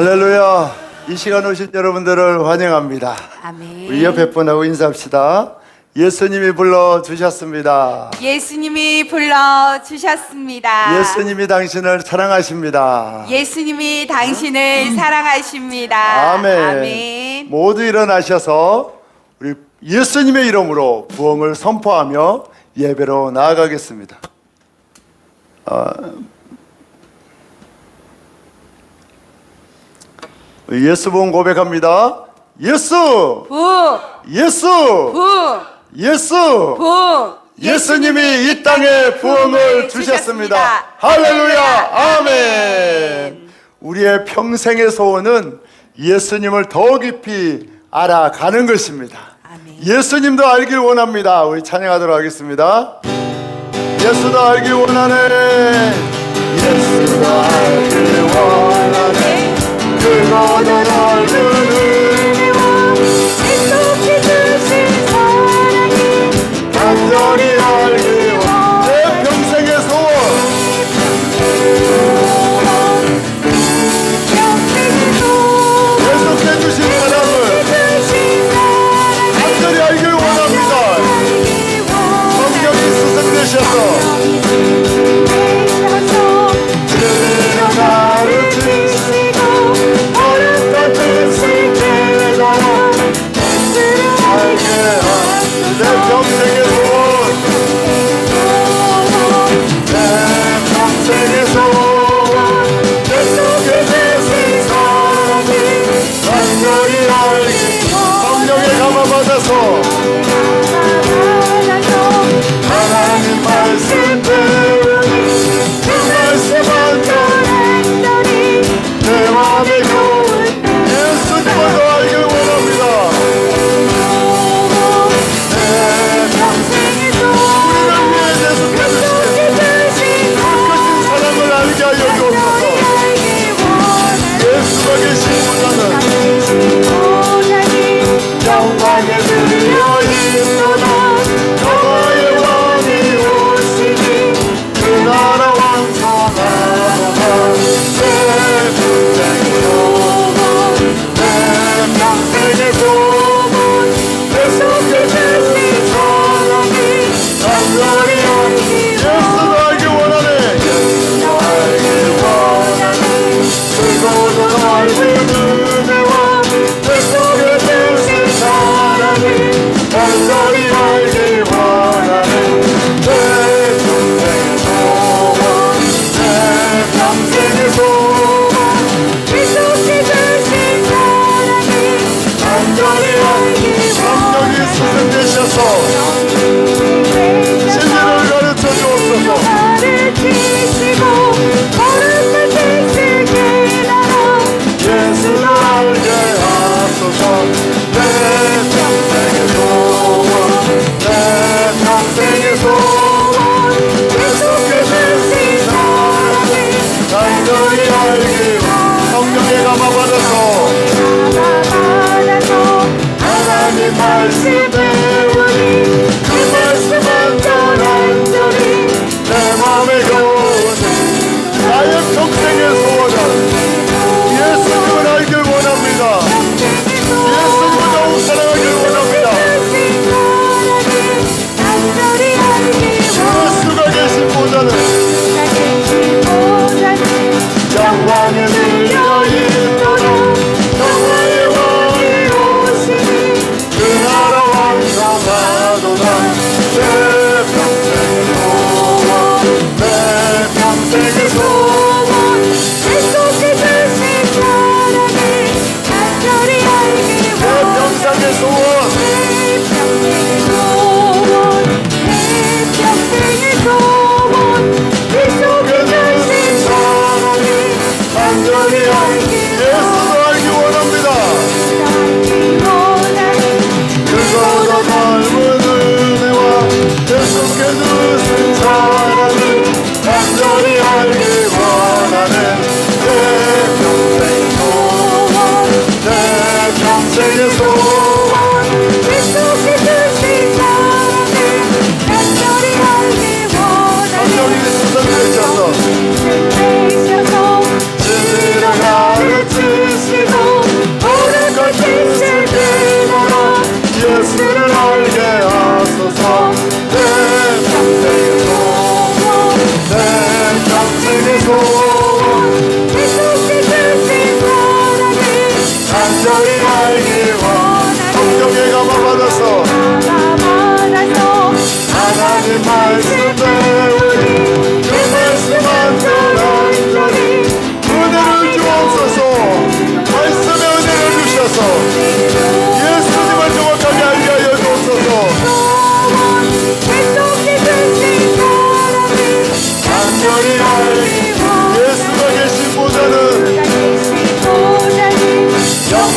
할렐루야. 이 시간 오신 여러분들을 환영합니다. 아멘. 우리 옆에 분하고 인사합시다. 예수님이 불러주셨습니다. 예수님이 불러주셨습니다. 예수님이 당신을 사랑하십니다. 예수님이 당신을 사랑하십니다. 아멘. 아멘. 모두 일어나셔서 우리 예수님의 이름으로 부흥을 선포하며 예배로 나아가겠습니다. 예수 부흥 고백합니다. 예수! 예수! 예수! 예수님이 이 땅에 부흥을 주셨습니다. 할렐루야! 아멘! 우리의 평생의 소원은 예수님을 더 깊이 알아가는 것입니다. 아멘. 예수님도 알길 원합니다. 우리 찬양하도록 하겠습니다. 예수도 알길 원하네. 예수도 알길 원하네. 그거는 알기는 간절히 알기 원. 내 평생의 소원 계속해 주신 사랑을 간절히 알길 원합니다. 성경이 스승되셔서 나를 지시고 어렸던 뜻을 깨달아 알게 한 내 평생의 소원 내 평생의 소원 내 속에 계신 사랑이 간절히 알기 성령의 감화받아서 하나님 말씀대로 그 말씀 안에 내 맘에 겨운 예수님을 더 알길 원합니다. 내 평생의 소원 우리를 위해 예수께서 그 크신 사랑을 알게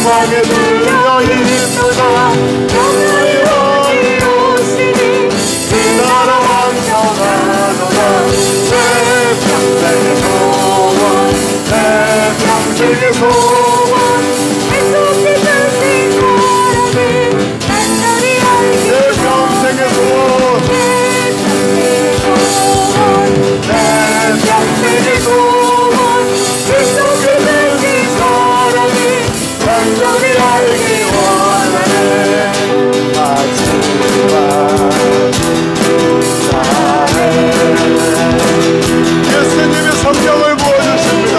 영광에 들려 이쁘다 영광이 어디 오시니 그 나라 완성하노라 내 평생의 소원 내 평생의 소원 계속해 주신 사랑을 간절히 알기 내 평생의 소원 내 평생의 소원 계속해 주신 사랑을 간절히 알기 원하네 마지막 예수님의 성령을 부어주십니다.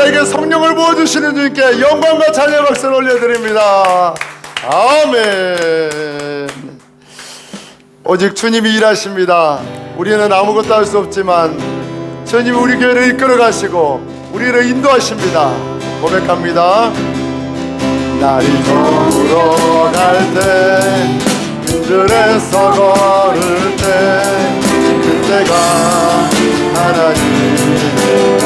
우리에게 성령을 부어주시는 주님께 영광과 찬양 박수를 올려드립니다. 아멘. 오직 주님이 일하십니다. 우리는 아무것도 할 수 없지만 주님이 우리 교회를 이끌어 가시고 우리를 인도하십니다. 고백합니다. 날이 저물어 갈때 들에서 걸을 때 그때가 하나님의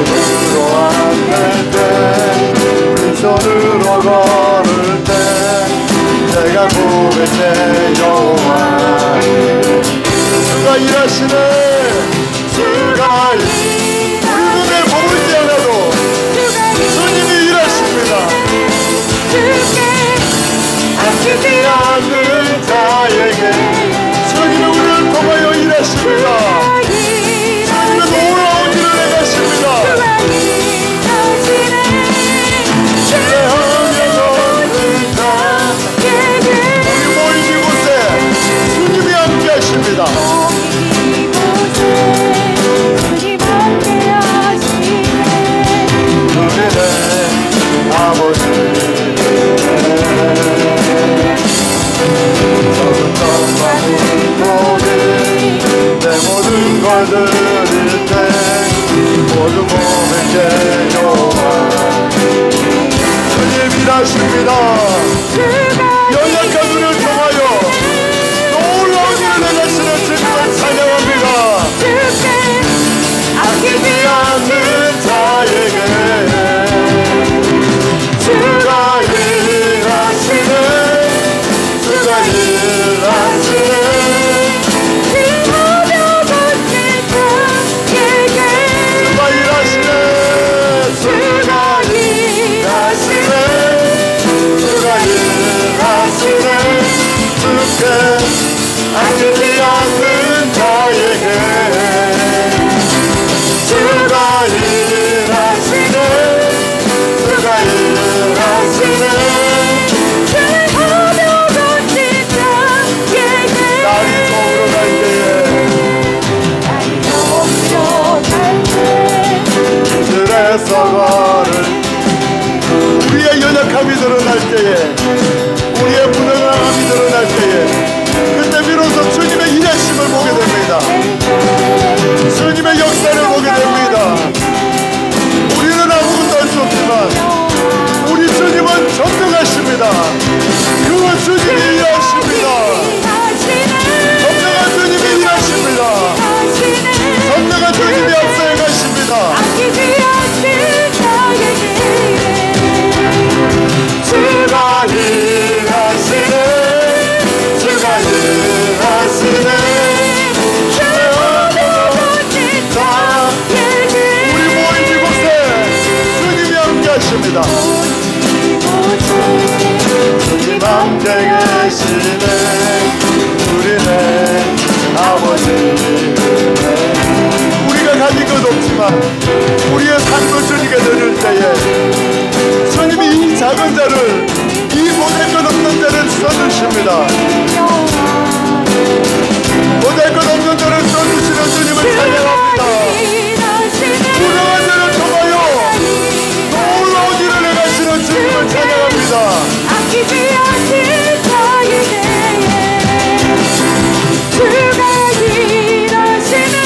손으로 안될 때 왼손으로 걸을 때 내가 고백해 여호와 주가 일하시네. 주가 우리 눈에 보이지 않아도 주님이 일하십니다. 아끼지 않는 자에게 주님이 우리를 통하여 일하십니다. 주님의 놀라운 일을 행하십니다. 우리 모인 이곳에 주님이 함께 하십니다. 우리는 아버지 내 모든 걸 드릴 때 모두 고백해 여호와 주님 일하십니다. 연약한 눈을 통하여 놀라운 일을 행하시는 주님을 찬양합니다. 아끼지 않는 자에게 주가 일하시네. 주가 일하시네. 아끼지 않는 자에게 주가 일하시네. 주가 일하시네. 날이 저물어 갈 때에 들에서 걸을 우리의 연약함이 드러날 때에 우리의 불안함이 드러날 때에 그때 비로소 주님의 일하심을 보게 됩니다. 주님의 역사를 보게 됩니다. 우리는 아무것도 할 수 없지만 우리 주님은 전능하십니다. 그건 주님이 일하십니다. 전능한 주님이 일하십니다. 전능한 주님이 앞서해 가십니다. 주가 일하시네. 주가 일하시네. 우리 모인 이곳에 주님이 함께 하십니다. 주님 함께 계시네. 우리네 아버지 우리가 가진 것 없지만 우리의 삶을 주님께 드릴 때에 주님이 이 작은 자를 이 못할 것 없는 자를 써주십니다. 못할 것 없는 자를 써주시는 주님을 찬양합니다. 불쌍한 자를 통하여 놀라운 일을 행하시는 주님을 찬양합니다. 아끼지 않는 자에게 주가 일하시네.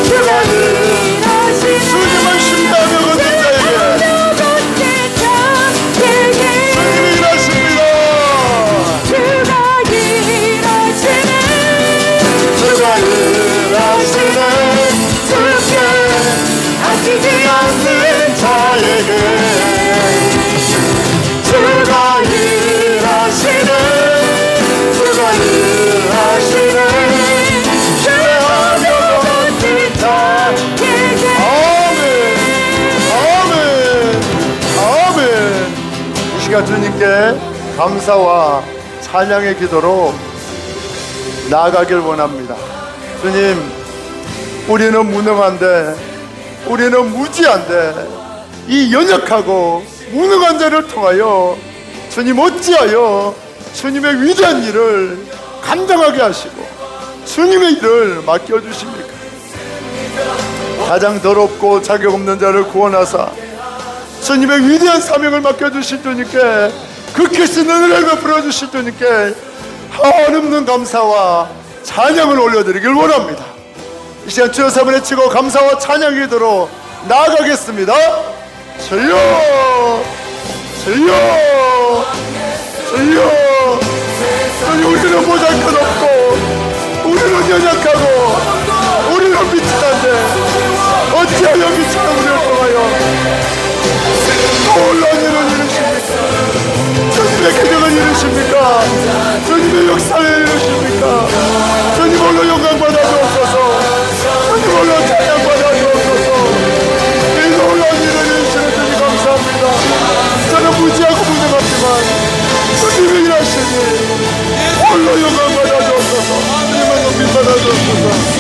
주가 일하시네. 주님을 신뢰하며 걷는 자에게 주님이 일하십니다. 주가 일하시네. 주가 일하시네. 주께 아끼지 않는 자에게 주가 일하시네. 주가 일하시네. 신뢰하며 걷는 자에게 아멘. 아멘. 아멘. 이 시간 주님께 감사와 찬양의 기도로 나아가길 원합니다. 주님, 우리는 무능한데, 우리는 무지한데 이 연약하고 무능한 자를 통하여 주님 어찌하여 주님의 위대한 일을 감당하게 하시고 주님의 일을 맡겨주십니까? 가장 더럽고 자격 없는 자를 구원하사 주님의 위대한 사명을 맡겨주신 주님께 그 크신 은혜를 베풀어 주신 주님께 한없는 감사와 찬양을 올려드리길 원합니다. 이 시간 주여 사문에 치고 감사와 찬양이 기도로 나아가겠습니다. 주여 주여 주여. 주님, 우리는 보잘것없고 우리는 연약하고 우리는 비천한데 어찌하여 비천한 우리를 통하여 놀라운 일을 이루십니까? 주님의 기적을 이루십니까? 주님의 역사를 이루십니까? 주님 홀로 영광 받아주옵소서. 주님 홀로 찬양 받아주옵소서. 이 놀라운 일을 이루시는 주님 감사합니다. 저는 무지하고 무능하지만 주님이 일하시니 홀로 영광 받아주옵소서. 주님의 높이 받아주옵소서.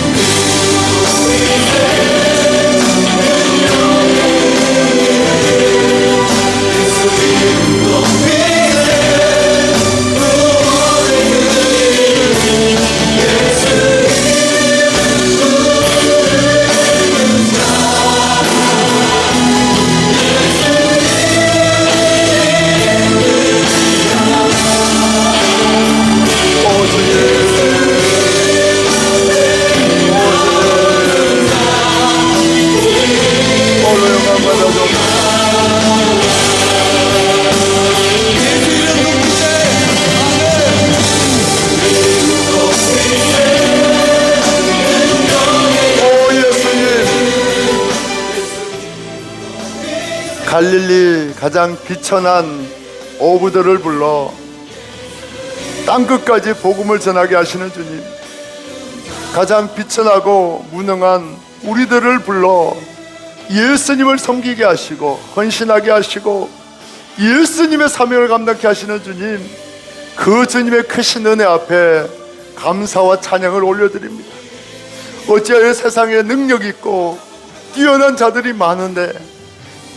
갈릴리 가장 비천한 어부들을 불러 땅끝까지 복음을 전하게 하시는 주님, 가장 비천하고 무능한 우리들을 불러 예수님을 섬기게 하시고 헌신하게 하시고 예수님의 사명을 감당케 하시는 주님, 그 주님의 크신 은혜 앞에 감사와 찬양을 올려드립니다. 어찌하여 세상에 능력 있고 뛰어난 자들이 많은데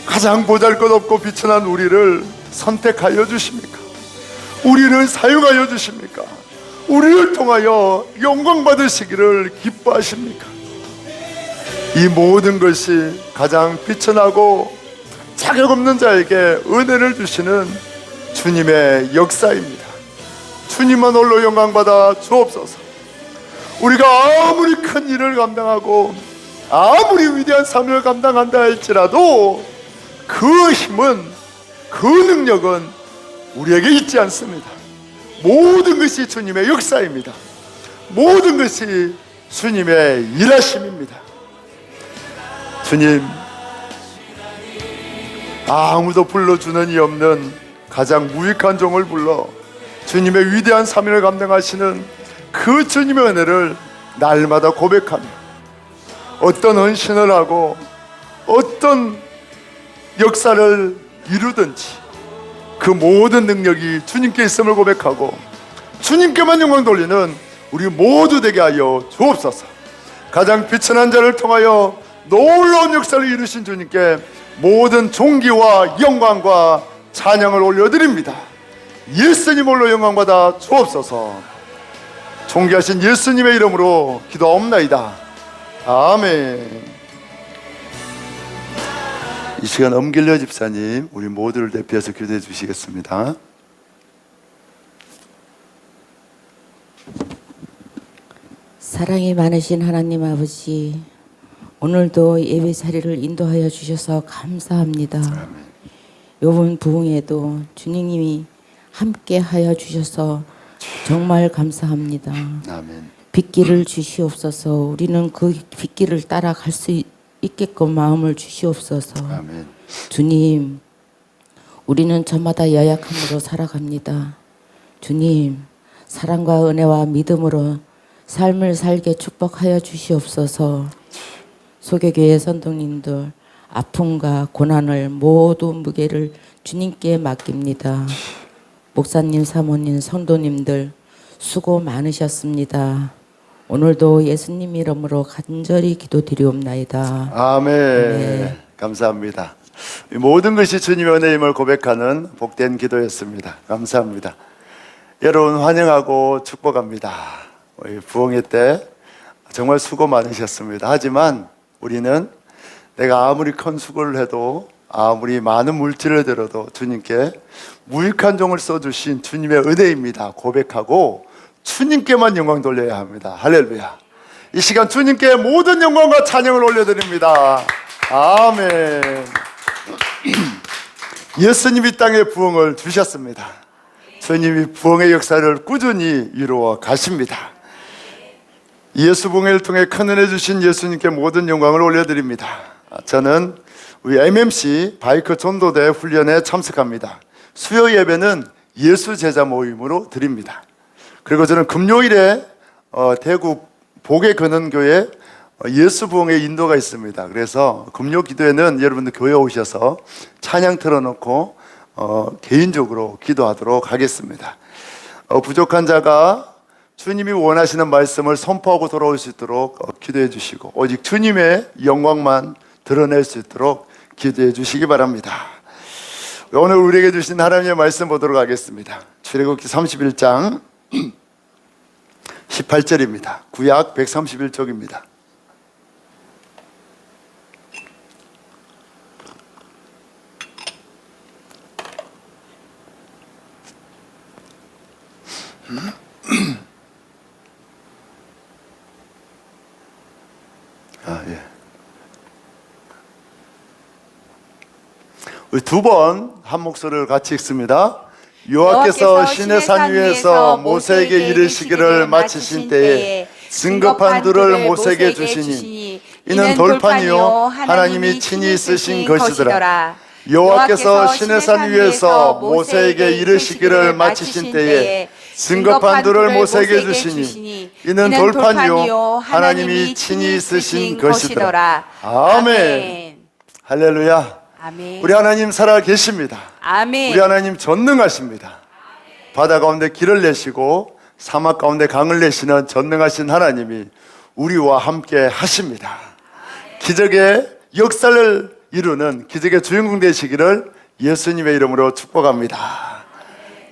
가장 보잘것없고 비천한 우리를 선택하여 주십니까? 우리를 사용하여 주십니까? 우리를 통하여 영광 받으시기를 기뻐하십니까? 이 모든 것이 가장 비천하고 자격 없는 자에게 은혜를 주시는 주님의 역사입니다. 주님만 홀로 영광 받아 주옵소서. 우리가 아무리 큰 일을 감당하고 아무리 위대한 사명을 감당한다 할지라도 그 힘은, 그 능력은 우리에게 있지 않습니다. 모든 것이 주님의 역사입니다. 모든 것이 주님의 일하심입니다. 주님, 아무도 불러주는 이 없는 가장 무익한 종을 불러 주님의 위대한 사명을 감당하시는 그 주님의 은혜를 날마다 고백하며 어떤 헌신을 하고 어떤 역사를 이루든지 그 모든 능력이 주님께 있음을 고백하고 주님께만 영광 돌리는 우리 모두 되게 하여 주옵소서. 가장 비천한 자를 통하여 놀라운 역사를 이루신 주님께 모든 존귀와 영광과 찬양을 올려드립니다. 예수님 홀로 영광받아 주옵소서. 존귀하신 예수님의 이름으로 기도하옵나이다. 아멘. 이 시간 엄길려 집사님, 우리 모두를 대표해서 기도해 주시겠습니다. 사랑이 많으신 하나님 아버지, 오늘도 예배 자리를 인도하여 주셔서 감사합니다. 이번 부흥에도 주님이 함께 하여 주셔서 정말 감사합니다. 아멘. 빗길을 주시옵소서. 우리는 그 빗길을 따라갈 수 있게끔 마음을 주시옵소서. 아멘. 주님, 우리는 저마다 연약함으로 살아갑니다. 주님, 사랑과 은혜와 믿음으로 삶을 살게 축복하여 주시옵소서. 소개교회 선동님들 아픔과 고난을 모두 무게를 주님께 맡깁니다. 목사님, 사모님, 성도님들 수고 많으셨습니다. 오늘도 예수님 이름으로 간절히 기도드리옵나이다. 아멘. 네. 감사합니다. 이 모든 것이 주님의 은혜임을 고백하는 복된 기도였습니다. 감사합니다. 여러분 환영하고 축복합니다. 우리 부흥회 때 정말 수고 많으셨습니다. 하지만 우리는 내가 아무리 큰 수고를 해도 아무리 많은 물질을 들어도 주님께 무익한 종을 써주신 주님의 은혜입니다 고백하고 주님께만 영광 돌려야 합니다. 할렐루야. 이 시간 주님께 모든 영광과 찬양을 올려드립니다. 아멘. 예수님이 땅에 부흥을 주셨습니다. 주님이 부흥의 역사를 꾸준히 이루어 가십니다. 예수 부흥회를 통해 큰 은혜 주신 예수님께 모든 영광을 올려드립니다. 저는 우리 MMC 바이크 전도대 훈련에 참석합니다. 수요 예배는 예수 제자 모임으로 드립니다. 그리고 저는 금요일에 대구 복의 근원교회 예수 부흥회 인도가 있습니다. 그래서 금요 기도회는 여러분들 교회 오셔서 찬양 틀어놓고 개인적으로 기도하도록 하겠습니다. 부족한 자가 주님이 원하시는 말씀을 선포하고 돌아올 수 있도록 기도해 주시고 오직 주님의 영광만 드러낼 수 있도록 기도해 주시기 바랍니다. 오늘 우리에게 주신 하나님의 말씀 보도록 하겠습니다. 출애굽기 31장 18절입니다. 구약 131쪽입니다. 우리 두 번 한 목소리를 같이 읽습니다. 여호와께서 시내 산 위에서 모세에게 이르시기를 마치신 때에 증거판 둘을 모세에게 주시니 이는 돌판이요 하나님이 친히 쓰신 것이더라. 여호와께서 시내 산 위에서 모세에게 이르시기를 마치신 때에 증거판 둘을 모세에게 주시니 이는 돌판이요 하나님이 친히 쓰신 것이더라. 아멘. 할렐루야. 아멘. 우리 하나님 살아 계십니다. 아멘. 우리 하나님 전능하십니다. 바다 가운데 길을 내시고 사막 가운데 강을 내시는 전능하신 하나님이 우리와 함께 하십니다. 기적의 역사를 이루는 기적의 주인공 되시기를 예수님의 이름으로 축복합니다.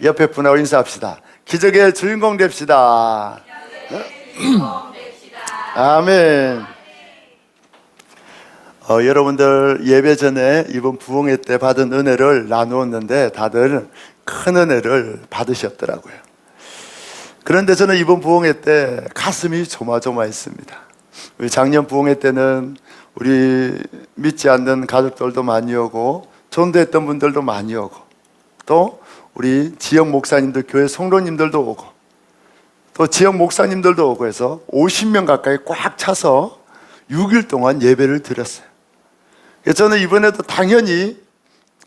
옆에 분하고 인사합시다. 기적의 주인공 됩시다. 아멘. 여러분들 예배 전에 이번 부흥회 때 받은 은혜를 나누었는데 다들 큰 은혜를 받으셨더라고요. 그런데 저는 이번 부흥회 때 가슴이 조마조마했습니다. 우리 작년 부흥회 때는 우리 믿지 않는 가족들도 많이 오고 전도했던 분들도 많이 오고 또 우리 지역 목사님들 교회 성도님들도 오고 또 지역 목사님들도 오고 해서 50명 가까이 꽉 차서 6일 동안 예배를 드렸어요. 저는 이번에도 당연히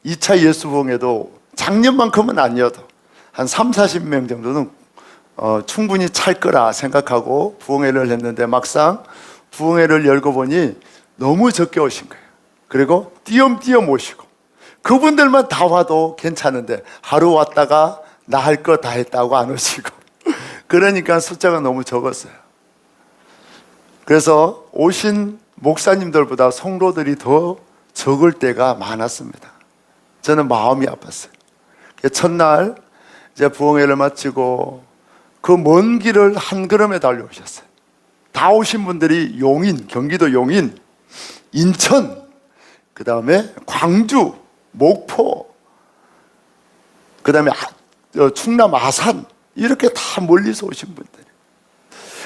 2차 예수 부흥회도 작년만큼은 아니어도 한 3, 40명 정도는 충분히 찰 거라 생각하고 부흥회를 했는데 막상 부흥회를 열고 보니 너무 적게 오신 거예요. 그리고 띄엄띄엄 오시고 그분들만 다 와도 괜찮은데 하루 왔다가 나 할 거 다 했다고 안 오시고 그러니까 숫자가 너무 적었어요. 그래서 오신 목사님들보다 성도들이 더 적을 때가 많았습니다. 저는 마음이 아팠어요. 첫날 이제 부흥회를 마치고 그 먼 길을 한 걸음에 달려오셨어요. 다 오신 분들이 용인, 경기도 용인, 인천, 그 다음에 광주, 목포, 그 다음에 충남 아산 이렇게 다 멀리서 오신 분들.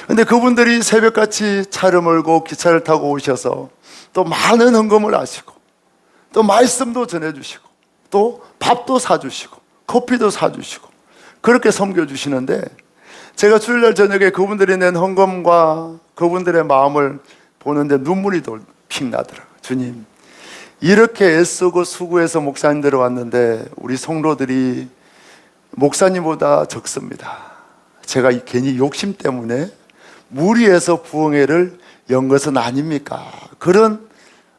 근데 그분들이 새벽같이 차를 몰고 기차를 타고 오셔서 또 많은 헌금을 하시고 또 말씀도 전해주시고 또 밥도 사주시고 커피도 사주시고 그렇게 섬겨주시는데 제가 주일날 저녁에 그분들이 낸 헌금과 그분들의 마음을 보는데 눈물이 픽 나더라고요. 주님, 이렇게 애쓰고 수고해서 목사님들 왔는데 우리 성도들이 목사님보다 적습니다. 제가 괜히 욕심 때문에 무리해서 부흥회를 연 것은 아닙니까? 그런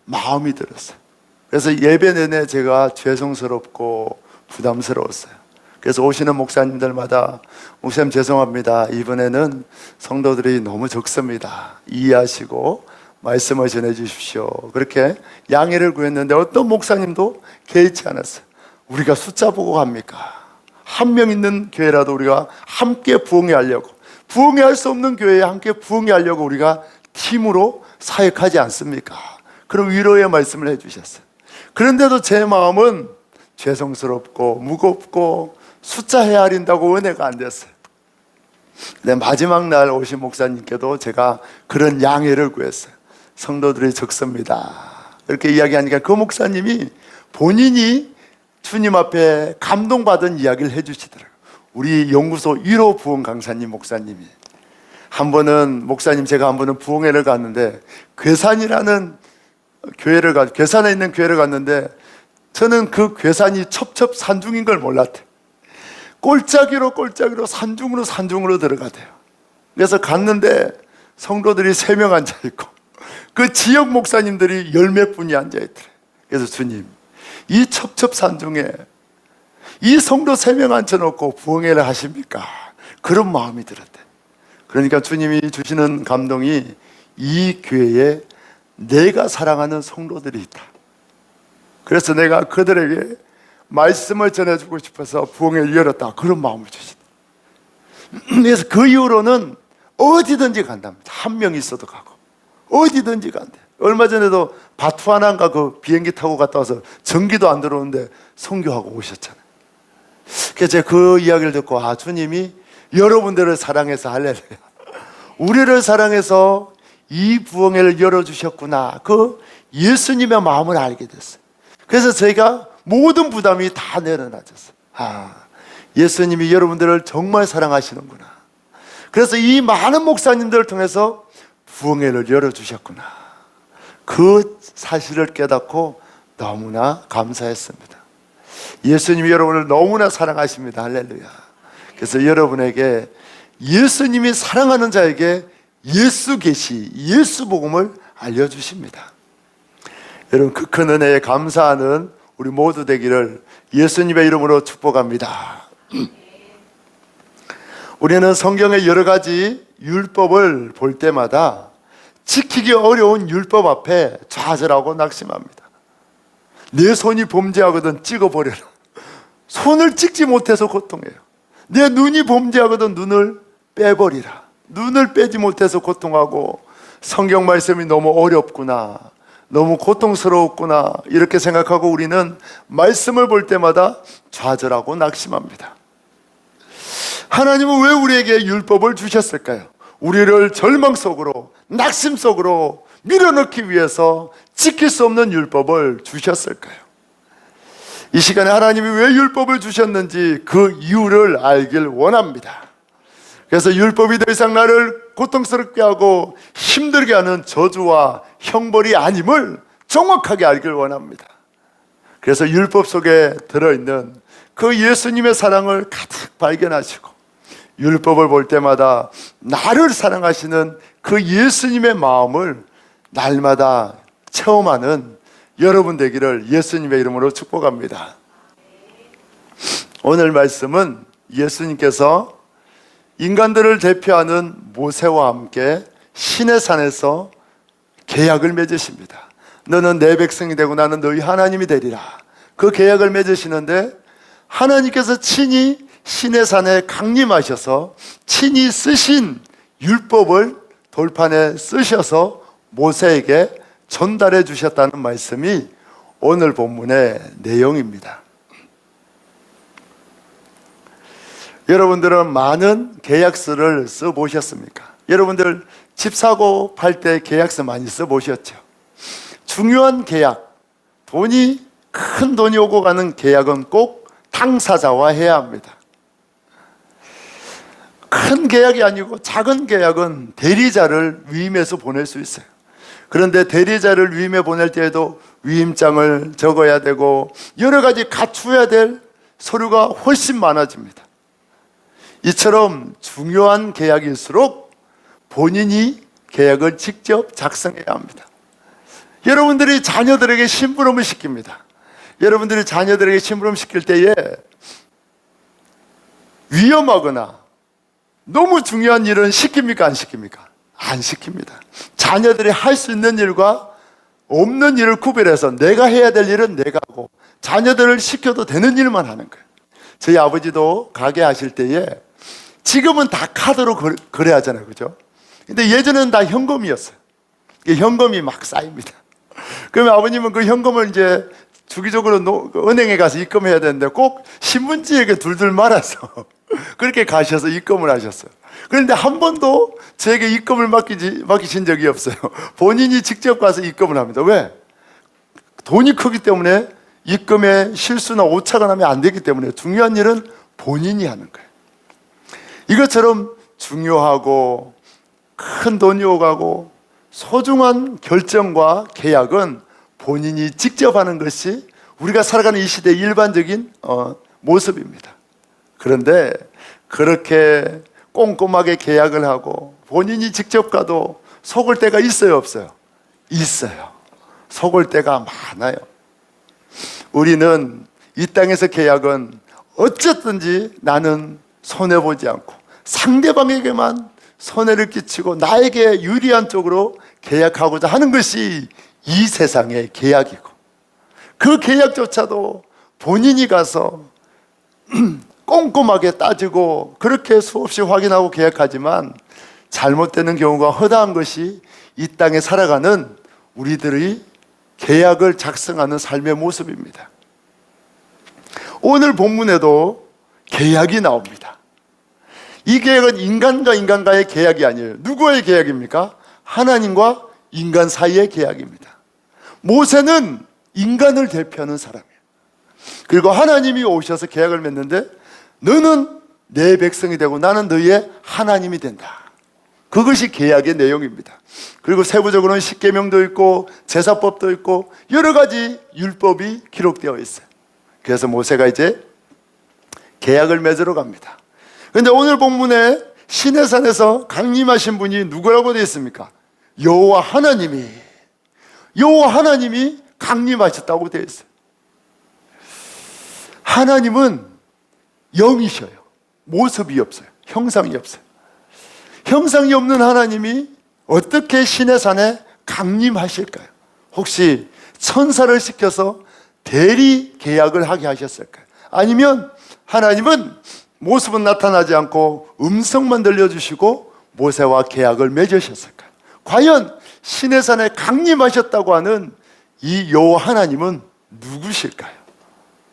마음이 들었어요. 그래서 예배 내내 제가 죄송스럽고 부담스러웠어요. 그래서 오시는 목사님들마다 목사님 죄송합니다. 이번에는 성도들이 너무 적습니다. 이해하시고 말씀을 전해 주십시오. 그렇게 양해를 구했는데 어떤 목사님도 개의치 않았어요. 우리가 숫자 보고 갑니까? 한 명 있는 교회라도 우리가 함께 부흥회 하려고 부흥회 할 수 없는 교회에 함께 부흥회 하려고 우리가 팀으로 사역하지 않습니까? 그런 위로의 말씀을 해주셨어요. 그런데도 제 마음은 죄송스럽고 무겁고 숫자 헤아린다고 은혜가 안 됐어요. 근데 마지막 날 오신 목사님께도 제가 그런 양해를 구했어요. 성도들이 적습니다. 이렇게 이야기하니까 그 목사님이 본인이 주님 앞에 감동받은 이야기를 해주시더라고요. 우리 연구소 1호 부흥 강사님 목사님이 한 번은 제가 한 번은 부흥회를 갔는데 괴산에 있는 교회를 갔는데 저는 그 괴산이 첩첩산중인 걸 몰랐대요. 꼴짜기로 산중으로 들어가대요. 그래서 갔는데 성도들이 3명 앉아있고 그 지역 목사님들이 10몇 분이 앉아있더래요. 그래서 주님, 이 첩첩산중에 이 성도 3명 앉혀놓고 부흥회를 하십니까? 그런 마음이 들었대. 그러니까 주님이 주시는 감동이 이 교회에 내가 사랑하는 성도들이 있다. 그래서 내가 그들에게 말씀을 전해주고 싶어서 부흥회를 열었다. 그런 마음을 주시다. 그래서 그 이후로는 어디든지 간답니다. 한 명 있어도 가고 어디든지 간대. 얼마 전에도 바투아나인가 그 비행기 타고 갔다 와서 전기도 안 들어오는데 선교하고 오셨잖아요. 그래서 제가 그 이야기를 듣고 주님이 여러분들을 사랑해서 할렐루야, 우리를 사랑해서 이 부흥회를 열어주셨구나. 그 예수님의 마음을 알게 됐어요. 그래서 저희가 모든 부담이 다 내려놔졌어요. 예수님이 여러분들을 정말 사랑하시는구나. 그래서 이 많은 목사님들을 통해서 부흥회를 열어주셨구나. 그 사실을 깨닫고 너무나 감사했습니다. 예수님이 여러분을 너무나 사랑하십니다. 할렐루야. 그래서 여러분에게 예수님이 사랑하는 자에게 예수 계시, 예수 복음을 알려주십니다. 여러분, 그 큰 은혜에 감사하는 우리 모두 되기를 예수님의 이름으로 축복합니다. 우리는 성경의 여러 가지 율법을 볼 때마다 지키기 어려운 율법 앞에 좌절하고 낙심합니다. 내 손이 범죄하거든 찍어버려라. 손을 찍지 못해서 고통해요. 내 눈이 범죄하거든 눈을 빼버리라. 눈을 빼지 못해서 고통하고 성경 말씀이 너무 어렵구나, 너무 고통스러웠구나 이렇게 생각하고 우리는 말씀을 볼 때마다 좌절하고 낙심합니다. 하나님은 왜 우리에게 율법을 주셨을까요? 우리를 절망 속으로, 낙심 속으로 밀어넣기 위해서 지킬 수 없는 율법을 주셨을까요? 이 시간에 하나님이 왜 율법을 주셨는지 그 이유를 알길 원합니다. 그래서 율법이 더 이상 나를 고통스럽게 하고 힘들게 하는 저주와 형벌이 아님을 정확하게 알길 원합니다. 그래서 율법 속에 들어있는 그 예수님의 사랑을 가득 발견하시고 율법을 볼 때마다 나를 사랑하시는 그 예수님의 마음을 날마다 체험하는 여러분 되기를 예수님의 이름으로 축복합니다. 오늘 말씀은 예수님께서 인간들을 대표하는 모세와 함께 시내산에서 계약을 맺으십니다. 너는 내 백성이 되고 나는 너희 하나님이 되리라. 그 계약을 맺으시는데 하나님께서 친히 시내산에 강림하셔서 친히 쓰신 율법을 돌판에 쓰셔서 모세에게 전달해 주셨다는 말씀이 오늘 본문의 내용입니다. 여러분들은 많은 계약서를 써보셨습니까? 여러분들 집 사고 팔 때 계약서 많이 써보셨죠? 중요한 계약, 큰 돈이 오고 가는 계약은 꼭 당사자와 해야 합니다. 큰 계약이 아니고 작은 계약은 대리자를 위임해서 보낼 수 있어요. 그런데 대리자를 위임해 보낼 때에도 위임장을 적어야 되고 여러 가지 갖춰야 될 서류가 훨씬 많아집니다. 이처럼 중요한 계약일수록 본인이 계약을 직접 작성해야 합니다. 여러분들이 자녀들에게 심부름을 시킵니다. 여러분들이 자녀들에게 심부름 시킬 때에 위험하거나 너무 중요한 일은 시킵니까? 안 시킵니까? 안 시킵니다. 자녀들이 할 수 있는 일과 없는 일을 구별해서 내가 해야 될 일은 내가 하고 자녀들을 시켜도 되는 일만 하는 거예요. 저희 아버지도 가게 하실 때에 지금은 다 카드로 거래하잖아요, 그죠? 근데 예전에는 다 현금이었어요. 현금이 막 쌓입니다. 그러면 아버님은 그 현금을 이제 주기적으로 은행에 가서 입금해야 되는데 꼭 신문지에게 둘둘 말아서 그렇게 가셔서 입금을 하셨어요. 그런데 한 번도 저에게 입금을 맡기신 적이 없어요. 본인이 직접 가서 입금을 합니다. 왜? 돈이 크기 때문에 입금에 실수나 오차가 나면 안 되기 때문에 중요한 일은 본인이 하는 거예요. 이것처럼 중요하고 큰 돈이 오가고 소중한 결정과 계약은 본인이 직접 하는 것이 우리가 살아가는 이 시대의 일반적인 모습입니다. 그런데 그렇게 꼼꼼하게 계약을 하고 본인이 직접 가도 속을 때가 있어요, 없어요? 있어요. 속을 때가 많아요. 우리는 이 땅에서 계약은 어쨌든지 나는 손해보지 않고 상대방에게만 손해를 끼치고 나에게 유리한 쪽으로 계약하고자 하는 것이 이 세상의 계약이고, 그 계약조차도 본인이 가서 꼼꼼하게 따지고 그렇게 수없이 확인하고 계약하지만 잘못되는 경우가 허다한 것이 이 땅에 살아가는 우리들의 계약을 작성하는 삶의 모습입니다. 오늘 본문에도 계약이 나옵니다. 이 계약은 인간과 인간과의 계약이 아니에요. 누구의 계약입니까? 하나님과 인간 사이의 계약입니다. 모세는 인간을 대표하는 사람이에요. 그리고 하나님이 오셔서 계약을 맺는데 너는 내 백성이 되고 나는 너희의 하나님이 된다. 그것이 계약의 내용입니다. 그리고 세부적으로는 십계명도 있고 제사법도 있고 여러 가지 율법이 기록되어 있어요. 그래서 모세가 이제 계약을 맺으러 갑니다. 그런데 오늘 본문에 시내산에서 강림하신 분이 누구라고 되어 있습니까? 여호와 하나님이 강림하셨다고 되어 있어요. 하나님은 영이셔요. 모습이 없어요. 형상이 없어요. 형상이 없는 하나님이 어떻게 시내산에 강림하실까요? 혹시 천사를 시켜서 대리 계약을 하게 하셨을까요? 아니면 하나님은 모습은 나타나지 않고 음성만 들려주시고 모세와 계약을 맺으셨을까요? 과연 시내산에 강림하셨다고 하는 이 여호와 하나님은 누구실까요?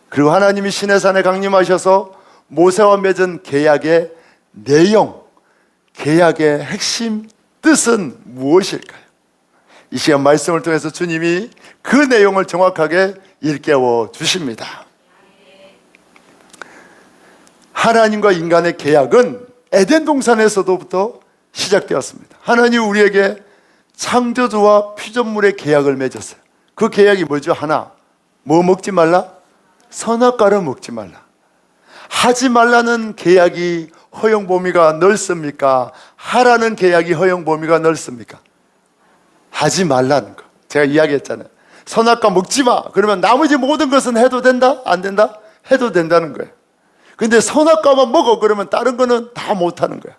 그리고 하나님이 시내산에 강림하셔서 모세와 맺은 계약의 내용, 계약의 핵심 뜻은 무엇일까요? 이 시간 말씀을 통해서 주님이 그 내용을 정확하게 일깨워 주십니다. 하나님과 인간의 계약은 에덴 동산에서부터 시작되었습니다. 하나님 우리에게 창조주와 피조물의 계약을 맺었어요. 그 계약이 뭐죠? 하나, 뭐 먹지 말라? 선악과를 먹지 말라. 하지 말라는 계약이 허용 범위가 넓습니까? 하라는 계약이 허용 범위가 넓습니까? 하지 말라는 거. 제가 이야기했잖아요. 선악과 먹지 마. 그러면 나머지 모든 것은 해도 된다? 안 된다? 해도 된다는 거예요. 근데 선악과만 먹어. 그러면 다른 거는 다 못하는 거야.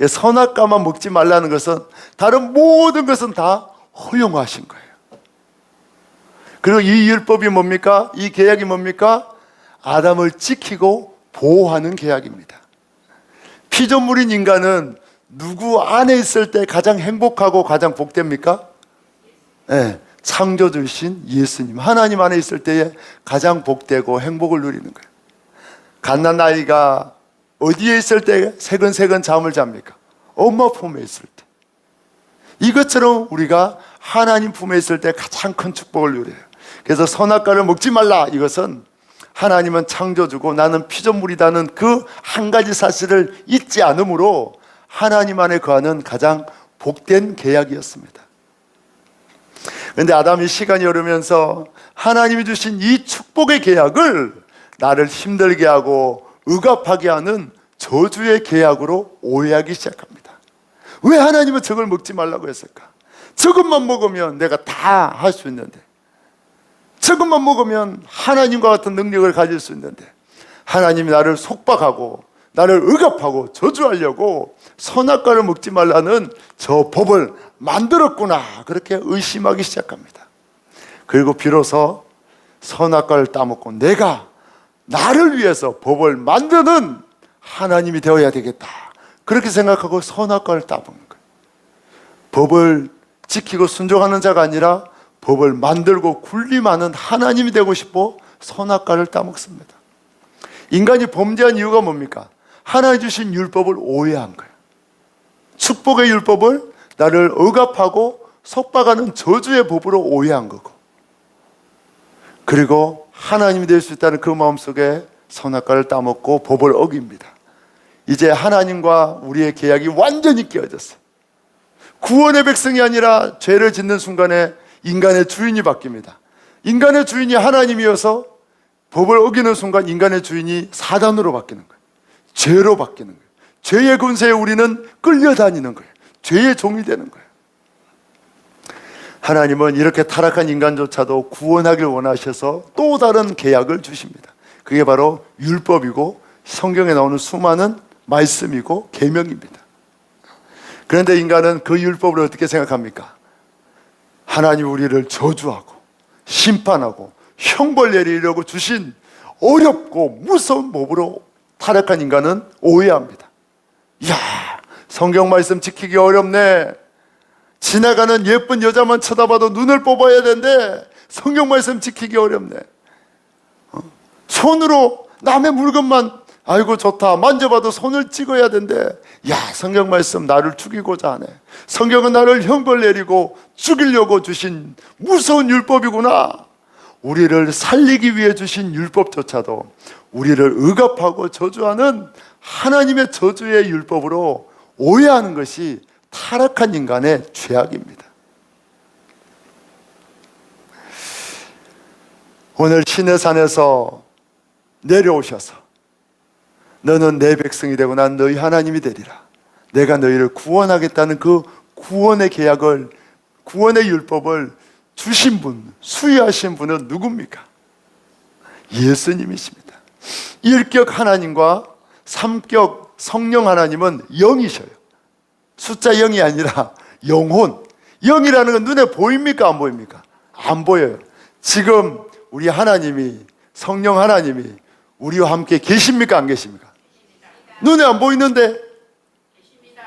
선악과만 먹지 말라는 것은 다른 모든 것은 다 허용하신 거예요. 그리고 이 율법이 뭡니까? 이 계약이 뭡니까? 아담을 지키고 보호하는 계약입니다. 피조물인 인간은 누구 안에 있을 때 가장 행복하고 가장 복됩니까? 네, 창조주신 예수님, 하나님 안에 있을 때에 가장 복되고 행복을 누리는 거예요. 갓난아이가 어디에 있을 때 새근새근 잠을 잡니까? 엄마 품에 있을 때. 이것처럼 우리가 하나님 품에 있을 때 가장 큰 축복을 누려요. 그래서 선악과를 먹지 말라, 이것은 하나님은 창조주고 나는 피조물이라는 그 한 가지 사실을 잊지 않으므로 하나님 안에 거하는 가장 복된 계약이었습니다. 그런데 아담이 시간이 흐르면서 하나님이 주신 이 축복의 계약을 나를 힘들게 하고 억압하게 하는 저주의 계약으로 오해하기 시작합니다. 왜 하나님은 저걸 먹지 말라고 했을까? 저것만 먹으면 내가 다 할 수 있는데, 저것만 먹으면 하나님과 같은 능력을 가질 수 있는데, 하나님이 나를 속박하고 나를 억압하고 저주하려고 선악과를 먹지 말라는 저 법을 만들었구나, 그렇게 의심하기 시작합니다. 그리고 비로소 선악과를 따먹고 내가 나를 위해서 법을 만드는 하나님이 되어야 되겠다, 그렇게 생각하고 선악과를 따먹는 거예요. 법을 지키고 순종하는 자가 아니라 법을 만들고 군림하는 하나님이 되고 싶어 선악과를 따먹습니다. 인간이 범죄한 이유가 뭡니까? 하나님 주신 율법을 오해한 거예요. 축복의 율법을 나를 억압하고 속박하는 저주의 법으로 오해한 거고, 그리고 하나님이 될 수 있다는 그 마음속에 선악과를 따먹고 법을 어깁니다. 이제 하나님과 우리의 계약이 완전히 깨어졌어요. 구원의 백성이 아니라 죄를 짓는 순간에 인간의 주인이 바뀝니다. 인간의 주인이 하나님이어서 법을 어기는 순간 인간의 주인이 사단으로 바뀌는 거예요. 죄로 바뀌는 거예요. 죄의 권세에 우리는 끌려다니는 거예요. 죄의 종이 되는 거예요. 하나님은 이렇게 타락한 인간조차도 구원하길 원하셔서 또 다른 계약을 주십니다. 그게 바로 율법이고 성경에 나오는 수많은 말씀이고 계명입니다. 그런데 인간은 그 율법을 어떻게 생각합니까? 하나님 우리를 저주하고 심판하고 형벌 내리려고 주신 어렵고 무서운 법으로 타락한 인간은 오해합니다. 이야, 성경 말씀 지키기 어렵네. 지나가는 예쁜 여자만 쳐다봐도 눈을 뽑아야 되는데 성경 말씀 지키기 어렵네. 손으로 남의 물건만 아이고 좋다 만져봐도 손을 찍어야 되는데, 야, 성경 말씀 나를 죽이고자 하네. 성경은 나를 형벌 내리고 죽이려고 주신 무서운 율법이구나. 우리를 살리기 위해 주신 율법조차도 우리를 억압하고 저주하는 하나님의 저주의 율법으로 오해하는 것이 타락한 인간의 죄악입니다. 오늘 시내산에서 내려오셔서 너는 내 백성이 되고 난 너희 하나님이 되리라. 내가 너희를 구원하겠다는 그 구원의 계약을, 구원의 율법을 주신 분, 수여하신 분은 누굽니까? 예수님이십니다. 일격 하나님과 삼격 성령 하나님은 영이셔요. 숫자 0이 아니라 영혼. 0이라는 건 눈에 보입니까? 안 보입니까? 안 보여요. 지금 우리 하나님이, 성령 하나님이 우리와 함께 계십니까? 안 계십니까? 눈에 안 보이는데?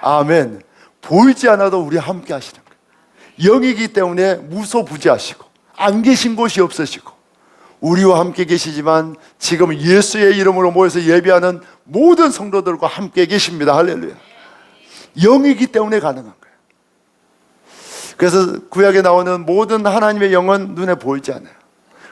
아멘. 보이지 않아도 우리 함께 하시는 거예요. 영이기 때문에 무소부지하시고 안 계신 곳이 없으시고 우리와 함께 계시지만 지금 예수의 이름으로 모여서 예배하는 모든 성도들과 함께 계십니다. 할렐루야. 영이기 때문에 가능한 거예요. 그래서 구약에 나오는 모든 하나님의 영은 눈에 보이지 않아요.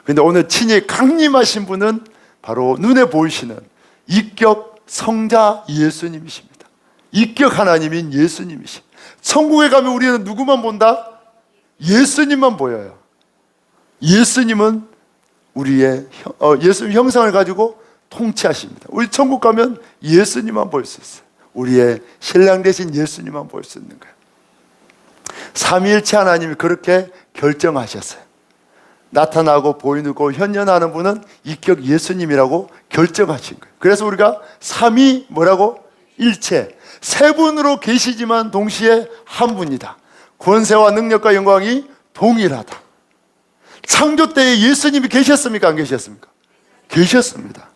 그런데 오늘 친히 강림하신 분은 바로 눈에 보이시는 이격 성자 예수님이십니다. 이격 하나님인 예수님이십니다. 천국에 가면 우리는 누구만 본다? 예수님만 보여요. 예수님은 우리의 예수님 형상을 가지고 통치하십니다. 우리 천국 가면 예수님만 볼 수 있어요. 우리의 신랑 되신 예수님만 볼 수 있는 거예요. 삼위일체 하나님이 그렇게 결정하셨어요. 나타나고 보이고 현현하는 분은 이격 예수님이라고 결정하신 거예요. 그래서 우리가 삼위 뭐라고? 일체. 세 분으로 계시지만 동시에 한 분이다. 권세와 능력과 영광이 동일하다. 창조 때에 예수님이 계셨습니까? 안 계셨습니까? 계셨습니다.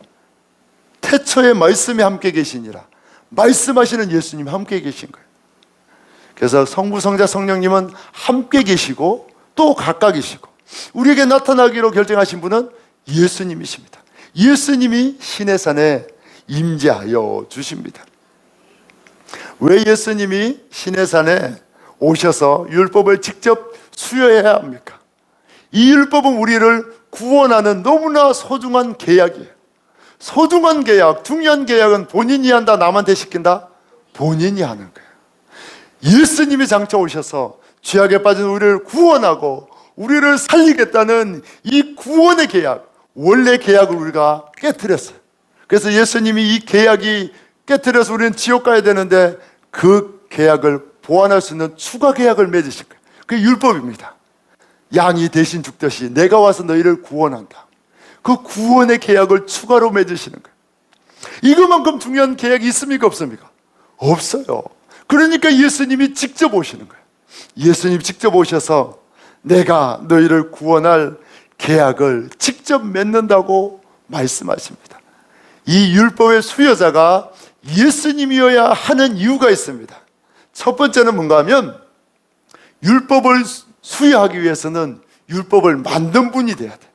태초에 말씀이 함께 계시니라. 말씀하시는 예수님이 함께 계신 거예요. 그래서 성부, 성자, 성령님은 함께 계시고 또 각각이시고 우리에게 나타나기로 결정하신 분은 예수님이십니다. 예수님이 시내산에 임재하여 주십니다. 왜 예수님이 시내산에 오셔서 율법을 직접 수여해야 합니까? 이 율법은 우리를 구원하는 너무나 소중한 계약이에요. 소중한 계약, 중요한 계약은 본인이 한다, 남한테 시킨다? 본인이 하는 거예요. 예수님이 장차 오셔서 죄악에 빠진 우리를 구원하고 우리를 살리겠다는 이 구원의 계약, 원래 계약을 우리가 깨트렸어요. 그래서 예수님이 이 계약이 깨트려서 우리는 지옥 가야 되는데 그 계약을 보완할 수 있는 추가 계약을 맺으실 거예요. 그게 율법입니다. 양이 대신 죽듯이 내가 와서 너희를 구원한다. 그 구원의 계약을 추가로 맺으시는 거예요. 이것만큼 중요한 계약이 있습니까? 없습니까? 없어요. 그러니까 예수님이 직접 오시는 거예요. 예수님이 직접 오셔서 내가 너희를 구원할 계약을 직접 맺는다고 말씀하십니다. 이 율법의 수여자가 예수님이어야 하는 이유가 있습니다. 첫 번째는 뭔가 하면 율법을 수여하기 위해서는 율법을 만든 분이 돼야 돼.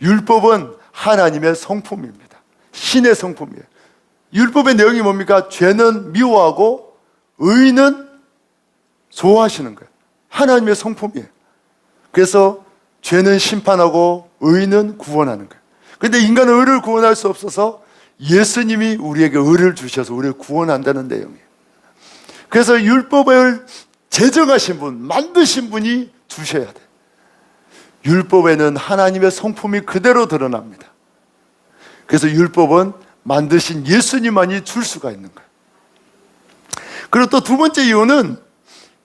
율법은 하나님의 성품입니다. 신의 성품이에요. 율법의 내용이 뭡니까? 죄는 미워하고 의는 좋아하시는 거예요. 하나님의 성품이에요. 그래서 죄는 심판하고 의는 구원하는 거예요. 그런데 인간은 의를 구원할 수 없어서 예수님이 우리에게 의를 주셔서 우리를 구원한다는 내용이에요. 그래서 율법을 제정하신 분, 만드신 분이 주셔야 돼요. 율법에는 하나님의 성품이 그대로 드러납니다. 그래서 율법은 만드신 예수님만이 줄 수가 있는 거예요. 그리고 또 두 번째 이유는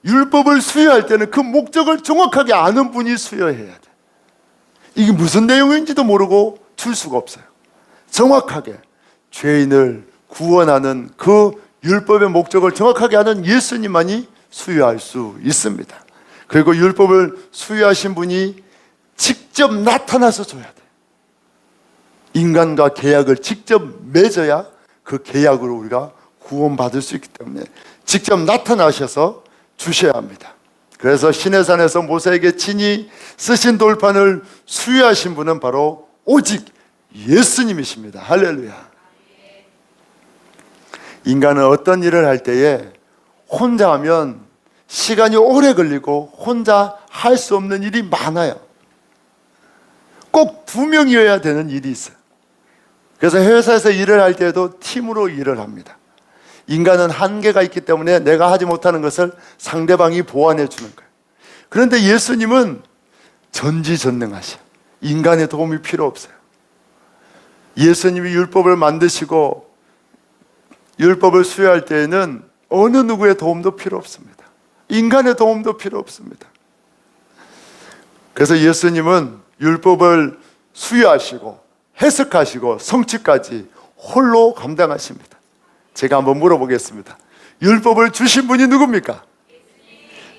율법을 수여할 때는 그 목적을 정확하게 아는 분이 수여해야 돼. 이게 무슨 내용인지도 모르고 줄 수가 없어요. 정확하게 죄인을 구원하는 그 율법의 목적을 정확하게 아는 예수님만이 수여할 수 있습니다. 그리고 율법을 수여하신 분이 직접 나타나서 줘야 돼. 인간과 계약을 직접 맺어야 그 계약으로 우리가 구원받을 수 있기 때문에 직접 나타나셔서 주셔야 합니다. 그래서 시내산에서 모세에게 친히 쓰신 돌판을 수여하신 분은 바로 오직 예수님이십니다. 할렐루야. 인간은 어떤 일을 할 때에 혼자 하면 시간이 오래 걸리고 혼자 할 수 없는 일이 많아요. 꼭 두 명이어야 되는 일이 있어요. 그래서 회사에서 일을 할 때도 팀으로 일을 합니다. 인간은 한계가 있기 때문에 내가 하지 못하는 것을 상대방이 보완해 주는 거예요. 그런데 예수님은 전지전능하셔. 인간의 도움이 필요 없어요. 예수님이 율법을 만드시고 율법을 수여할 때에는 어느 누구의 도움도 필요 없습니다. 인간의 도움도 필요 없습니다. 그래서 예수님은 율법을 수여하시고 해석하시고 성취까지 홀로 감당하십니다. 제가 한번 물어보겠습니다. 율법을 주신 분이 누굽니까?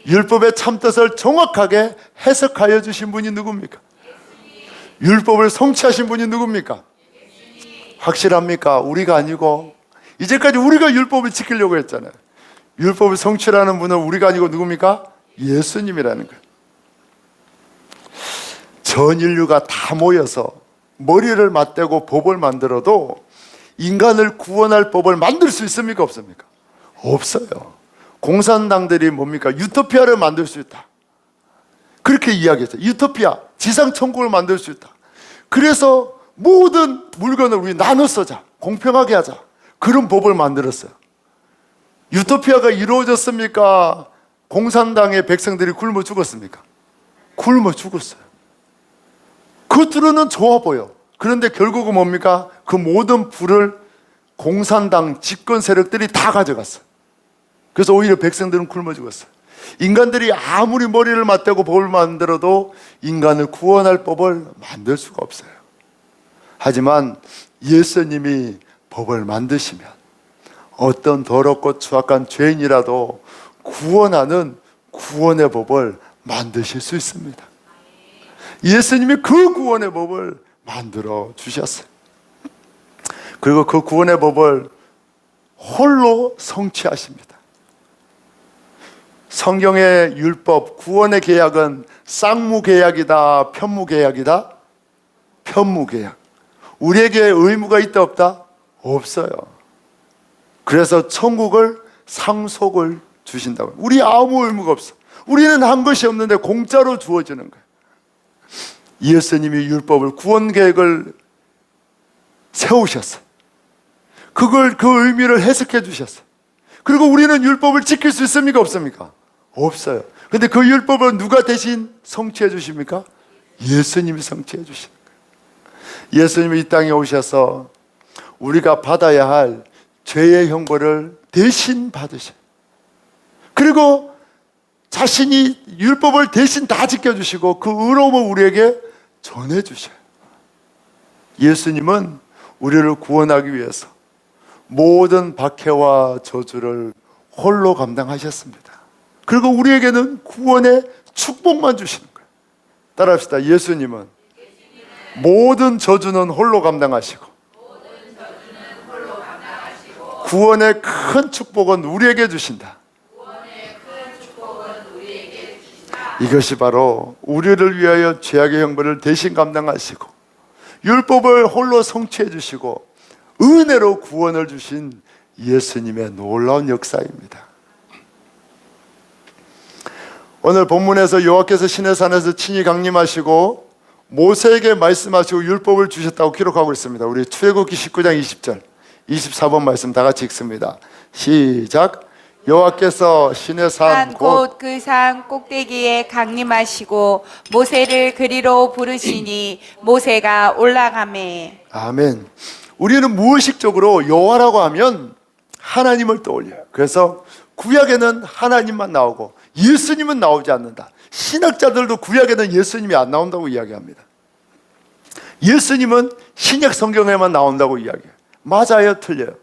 율법의 참뜻을 정확하게 해석하여 주신 분이 누굽니까? 율법을 성취하신 분이 누굽니까? 확실합니까? 우리가 아니고 이제까지 우리가 율법을 지키려고 했잖아요. 율법을 성취하는 분은 우리가 아니고 누굽니까? 예수님이라는 거예요. 전 인류가 다 모여서 머리를 맞대고 법을 만들어도 인간을 구원할 법을 만들 수 있습니까? 없습니까? 없어요. 공산당들이 뭡니까? 유토피아를 만들 수 있다. 그렇게 이야기했어요. 유토피아, 지상천국을 만들 수 있다. 그래서 모든 물건을 우리 나눠 쓰자. 공평하게 하자. 그런 법을 만들었어요. 유토피아가 이루어졌습니까? 공산당의 백성들이 굶어 죽었습니까? 굶어 죽었어요. 겉으로는 좋아 보여. 그런데 결국은 뭡니까? 그 모든 부를 공산당 집권 세력들이 다 가져갔어요. 그래서 오히려 백성들은 굶어 죽었어요. 인간들이 아무리 머리를 맞대고 법을 만들어도 인간을 구원할 법을 만들 수가 없어요. 하지만 예수님이 법을 만드시면 어떤 더럽고 추악한 죄인이라도 구원하는 구원의 법을 만드실 수 있습니다. 예수님이 그 구원의 법을 만들어 주셨어요. 그리고 그 구원의 법을 홀로 성취하십니다. 성경의 율법, 구원의 계약은 쌍무계약이다, 편무계약이다? 편무계약. 우리에게 의무가 있다 없다? 없어요. 그래서 천국을 상속을 주신다고요. 우리 아무 의무가 없어. 우리는 한 것이 없는데 공짜로 주어지는 거예요. 예수님이 율법을 구원 계획을 세우셨어요. 그 의미를 해석해 주셨어요. 그리고 우리는 율법을 지킬 수 있습니까? 없습니까? 없어요. 근데 그 율법을 누가 대신 성취해 주십니까? 예수님이 성취해 주시는 거예요. 예수님이 이 땅에 오셔서 우리가 받아야 할 죄의 형벌을 대신 받으셔요. 그리고 자신이 율법을 대신 다 지켜주시고 그 의로움을 우리에게 전해주셔요. 예수님은 우리를 구원하기 위해서 모든 박해와 저주를 홀로 감당하셨습니다. 그리고 우리에게는 구원의 축복만 주시는 거예요. 따라합시다. 예수님은 모든 저주는 홀로 감당하시고 구원의 큰 축복은 우리에게 주신다. 이것이 바로 우리를 위하여 죄악의 형벌을 대신 감당하시고 율법을 홀로 성취해 주시고 은혜로 구원을 주신 예수님의 놀라운 역사입니다. 오늘 본문에서 여호와께서 시내산에서 친히 강림하시고 모세에게 말씀하시고 율법을 주셨다고 기록하고 있습니다. 우리 출애굽기 19장 20절 24번 말씀 다 같이 읽습니다. 시작. 여호와께서 시내산 곧 곧 그 산 꼭대기에 강림하시고 모세를 그리로 부르시니 모세가 올라가매. 아멘. 우리는 무의식적으로 여호와라고 하면 하나님을 떠올려요. 그래서 구약에는 하나님만 나오고 예수님은 나오지 않는다. 신학자들도 구약에는 예수님이 안 나온다고 이야기합니다. 예수님은 신약 성경에만 나온다고 이야기해요. 맞아요? 틀려요?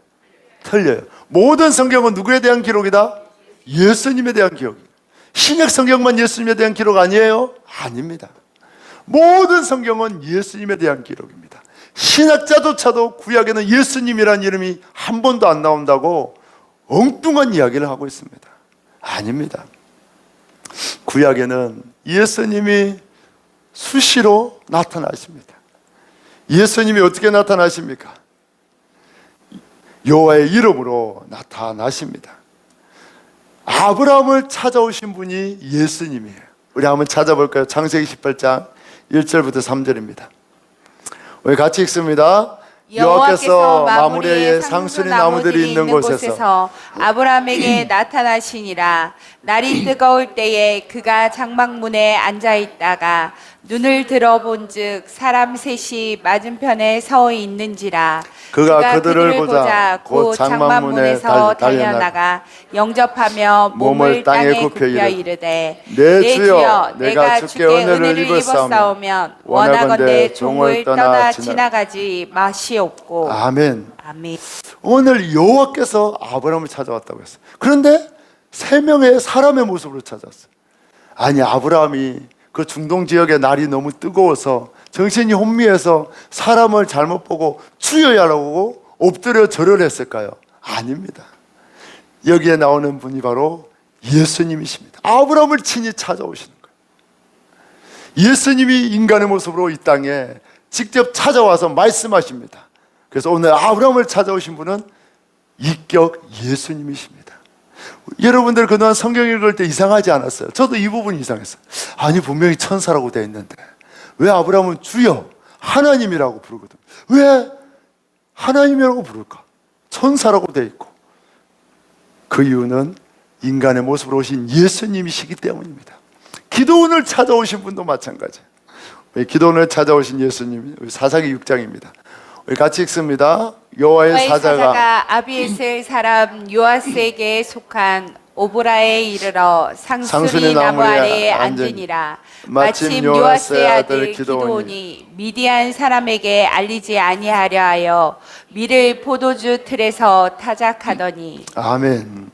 틀려요. 모든 성경은 누구에 대한 기록이다? 예수님에 대한 기록이에요. 신약 성경만 예수님에 대한 기록 아니에요? 아닙니다. 모든 성경은 예수님에 대한 기록입니다. 신학자조차도 구약에는 예수님이라는 이름이 한 번도 안 나온다고 엉뚱한 이야기를 하고 있습니다. 아닙니다. 구약에는 예수님이 수시로 나타나십니다. 예수님이 어떻게 나타나십니까? 여호와의 이름으로 나타나십니다. 아브라함을 찾아오신 분이 예수님이에요. 우리 한번 찾아볼까요? 창세기 18장 1절부터 3절입니다. 우리 같이 읽습니다. 여호와께서 마므레에 상수리 나무들이 있는 곳에서 아브라함에게 나타나시니라. 날이 뜨거울 때에 그가 장막문에 앉아 있다가 눈을 들어본즉 사람 셋이 맞은편에 서 있는지라. 그가 그들을 보자 곧 장막문에서 달려나가 영접하며 몸을 땅에 굽혀 이르되 내 주여 내가 주께 은혜를 입었사오면 원하건대 종을 떠나 지나가지 마시옵고. 아멘. 아멘. 오늘 여호와께서 아브라함을 찾아왔다고 했어요. 그런데 세 명의 사람의 모습으로 찾아왔어요. 아니, 아브라함이 그 중동 지역의 날이 너무 뜨거워서 정신이 혼미해서 사람을 잘못 보고 주여야라고 엎드려 절을 했을까요? 아닙니다. 여기에 나오는 분이 바로 예수님이십니다. 아브라함을 친히 찾아오시는 거예요. 예수님이 인간의 모습으로 이 땅에 직접 찾아와서 말씀하십니다. 그래서 오늘 아브라함을 찾아오신 분은 이격 예수님이십니다. 여러분들 그동안 성경 읽을 때 이상하지 않았어요? 저도 이 부분이 이상했어요. 아니, 분명히 천사라고 되어 있는데 왜 아브라함은 주여 하나님이라고 부르거든? 왜 하나님이라고 부를까? 천사라고 되어 있고. 그 이유는 인간의 모습으로 오신 예수님이시기 때문입니다. 기도원을 찾아오신 분도 마찬가지예요. 기도원을 찾아오신 예수님, 사사기 6장입니다. 우리 같이 읽습니다. 여호와의 사자가 아비에셀 사람 요아스에게 속한 오브라에 이르러 상수리 나무 아래에 앉으니라. 마침 요아스의 아들 기드온이 미디안 사람에게 알리지 아니하려 하여 밀을 포도주 틀에서 타작하더니. 아멘.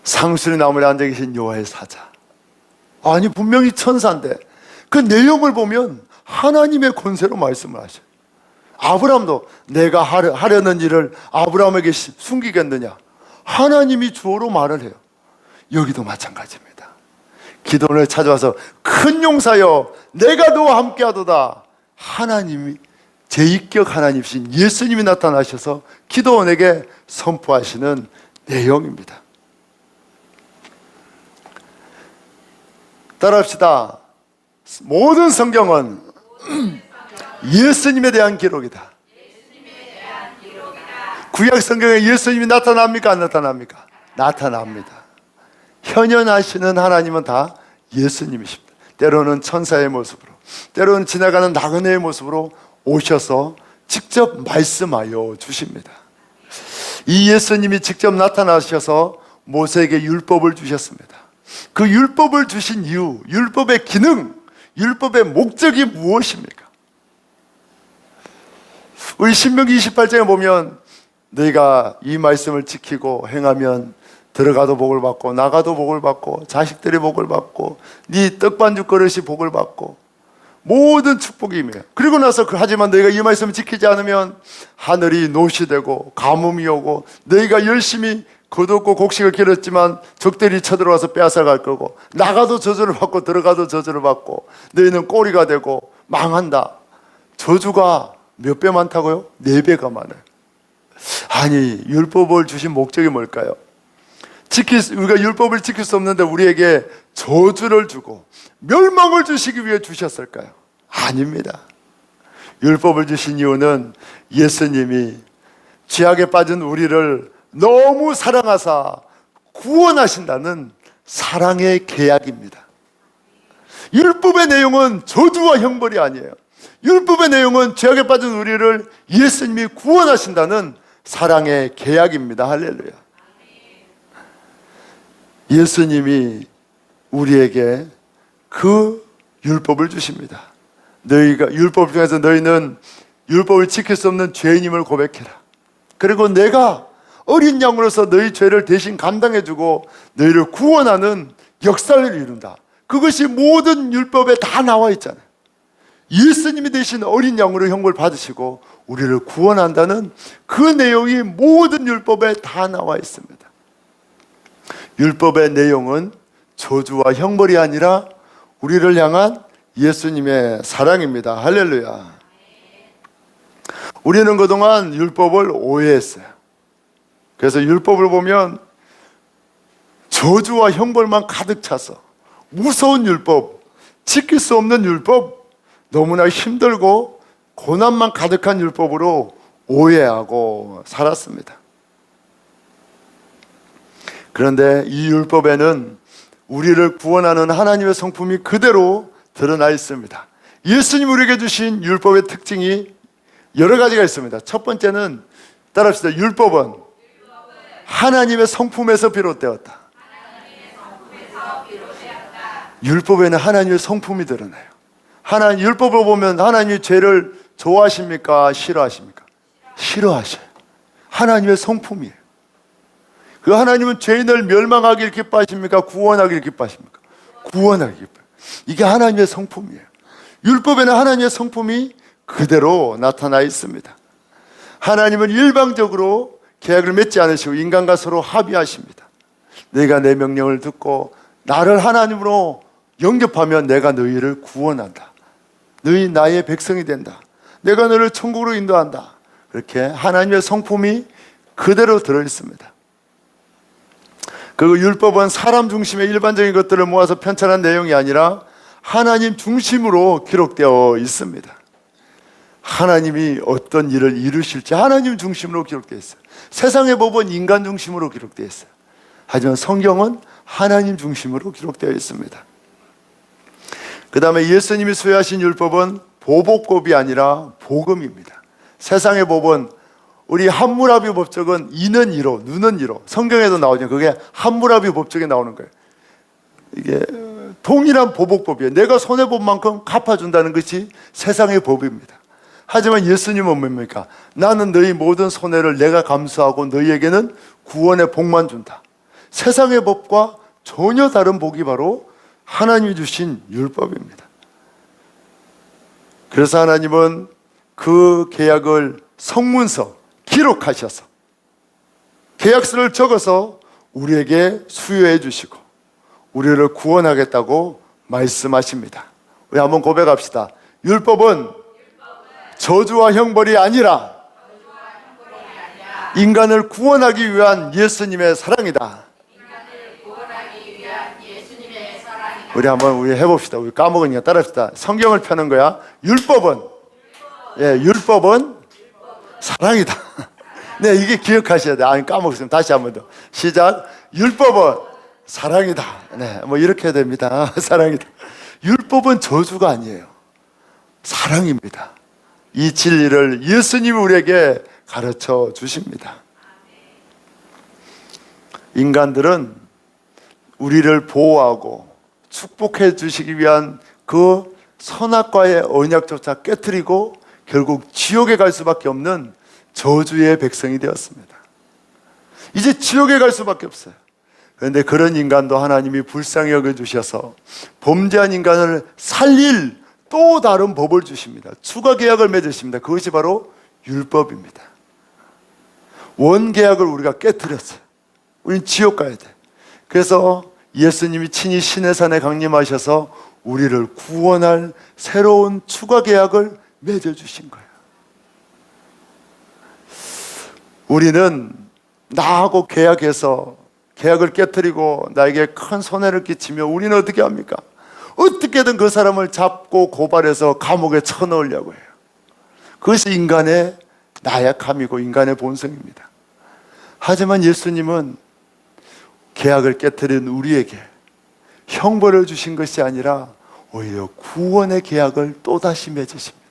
상수리 나무에 앉아 계신 여호와의 사자. 아니, 분명히 천사인데 그 내용을 보면 하나님의 권세로 말씀을 하셔요. 아브라함도 내가 하려는 일을 아브라함에게 숨기겠느냐? 하나님이 주어로 말을 해요. 여기도 마찬가지입니다. 기도원을 찾아와서 큰 용사여 내가 너와 함께하도다. 하나님이 제2격 하나님이신 예수님이 나타나셔서 기도원에게 선포하시는 내용입니다. 따라합시다. 모든 성경은 예수님에 대한 기록이다. 구약 성경에 예수님이 나타납니까? 안 나타납니까? 나타납니다. 현현하시는 하나님은 다 예수님이십니다. 때로는 천사의 모습으로, 때로는 지나가는 나그네의 모습으로 오셔서 직접 말씀하여 주십니다. 이 예수님이 직접 나타나셔서 모세에게 율법을 주셨습니다. 그 율법을 주신 이유, 율법의 기능, 율법의 목적이 무엇입니까? 우리 신명기 28장에 보면 너희가 이 말씀을 지키고 행하면 들어가도 복을 받고 나가도 복을 받고 자식들이 복을 받고 네 떡반죽 그릇이 복을 받고 모든 축복이 임해요. 그리고 나서 하지만 너희가 이 말씀을 지키지 않으면 하늘이 노시되고 가뭄이 오고 너희가 열심히 거두고 곡식을 기르지만 적들이 쳐들어와서 빼앗아갈 거고, 나가도 저주를 받고 들어가도 저주를 받고, 너희는 꼬리가 되고 망한다. 저주가 몇 배 많다고요? 4배가 많아요. 아니, 율법을 주신 목적이 뭘까요? 우리가 율법을 지킬 수 없는데 우리에게 저주를 주고 멸망을 주시기 위해 주셨을까요? 아닙니다. 율법을 주신 이유는 예수님이 죄악에 빠진 우리를 너무 사랑하사 구원하신다는 사랑의 계약입니다. 율법의 내용은 저주와 형벌이 아니에요. 율법의 내용은 죄악에 빠진 우리를 예수님이 구원하신다는 사랑의 계약입니다. 할렐루야. 예수님이 우리에게 그 율법을 주십니다. 너희가 율법 중에서 너희는 율법을 지킬 수 없는 죄인임을 고백해라. 그리고 내가 어린 양으로서 너희 죄를 대신 감당해주고 너희를 구원하는 역사를 이룬다. 그것이 모든 율법에 다 나와 있잖아요. 예수님이 대신 어린 양으로 형벌 받으시고 우리를 구원한다는 그 내용이 모든 율법에 다 나와 있습니다. 율법의 내용은 저주와 형벌이 아니라 우리를 향한 예수님의 사랑입니다. 할렐루야. 우리는 그동안 율법을 오해했어요. 그래서 율법을 보면 저주와 형벌만 가득 차서 무서운 율법, 지킬 수 없는 율법, 너무나 힘들고 고난만 가득한 율법으로 오해하고 살았습니다. 그런데 이 율법에는 우리를 구원하는 하나님의 성품이 그대로 드러나 있습니다. 예수님이 우리에게 주신 율법의 특징이 여러 가지가 있습니다. 첫 번째는 따라합시다. 율법은 하나님의 성품에서 비롯되었다. 율법에는 하나님의 성품이 드러나요. 율법을 보면 하나님이 죄를 좋아하십니까? 싫어하십니까? 싫어하셔요. 하나님의 성품이에요. 그 하나님은 죄인을 멸망하기를 기뻐하십니까? 구원하기를 기뻐하십니까? 구원하기를 기뻐해요. 이게 하나님의 성품이에요. 율법에는 하나님의 성품이 그대로 나타나 있습니다. 하나님은 일방적으로 계약을 맺지 않으시고 인간과 서로 합의하십니다. 내가 내 명령을 듣고 나를 하나님으로 영접하면 내가 너희를 구원한다. 너희 나의 백성이 된다. 내가 너를 천국으로 인도한다. 그렇게 하나님의 성품이 그대로 들어있습니다. 그리고 율법은 사람 중심의 일반적인 것들을 모아서 편찬한 내용이 아니라 하나님 중심으로 기록되어 있습니다. 하나님이 어떤 일을 이루실지 하나님 중심으로 기록되어 있어요. 세상의 법은 인간 중심으로 기록되어 있어요. 하지만 성경은 하나님 중심으로 기록되어 있습니다. 그 다음에 예수님이 수여하신 율법은 보복법이 아니라 복음입니다. 세상의 법은 우리 함무라비 법칙은 이는 이로, 누는 이로, 성경에도 나오죠. 그게 함무라비 법칙에 나오는 거예요. 이게 동일한 보복법이에요. 내가 손해본 만큼 갚아준다는 것이 세상의 법입니다. 하지만 예수님은 뭡니까? 나는 너희 모든 손해를 내가 감수하고 너희에게는 구원의 복만 준다. 세상의 법과 전혀 다른 복이 바로 하나님이 주신 율법입니다. 그래서 하나님은 그 계약을 성문서 기록하셔서 계약서를 적어서 우리에게 수여해 주시고 우리를 구원하겠다고 말씀하십니다. 우리 한번 고백합시다. 율법은 저주와 형벌이 아니라 인간을 구원하기 위한 예수님의 사랑이다. 우리 한번 해봅시다. 우리 까먹으니까 따라합시다. 성경을 펴는 거야. 율법은 사랑이다. 네, 이게 기억하셔야 돼. 아니, 까먹었으면 다시 한번 더. 시작. 율법은 사랑이다. 네, 뭐 이렇게 해야 됩니다. 사랑이다. 율법은 저주가 아니에요. 사랑입니다. 이 진리를 예수님이 우리에게 가르쳐 주십니다. 인간들은 우리를 보호하고 축복해 주시기 위한 그 선악과의 언약조차 깨트리고 결국 지옥에 갈 수밖에 없는 저주의 백성이 되었습니다. 이제 지옥에 갈 수밖에 없어요. 그런데 그런 인간도 하나님이 불쌍히 여겨주셔서 범죄한 인간을 살릴 또 다른 법을 주십니다. 추가 계약을 맺으십니다. 그것이 바로 율법입니다. 원 계약을 우리가 깨트렸어요. 우린 지옥 가야 돼. 그래서 예수님이 친히 신의 산에 강림하셔서 우리를 구원할 새로운 추가 계약을 맺어주신 거예요. 우리는 나하고 계약해서 계약을 깨뜨리고 나에게 큰 손해를 끼치며 우리는 어떻게 합니까? 어떻게든 그 사람을 잡고 고발해서 감옥에 쳐넣으려고 해요. 그것이 인간의 나약함이고 인간의 본성입니다. 하지만 예수님은 계약을 깨뜨린 우리에게 형벌을 주신 것이 아니라 오히려 구원의 계약을 또다시 맺으십니다.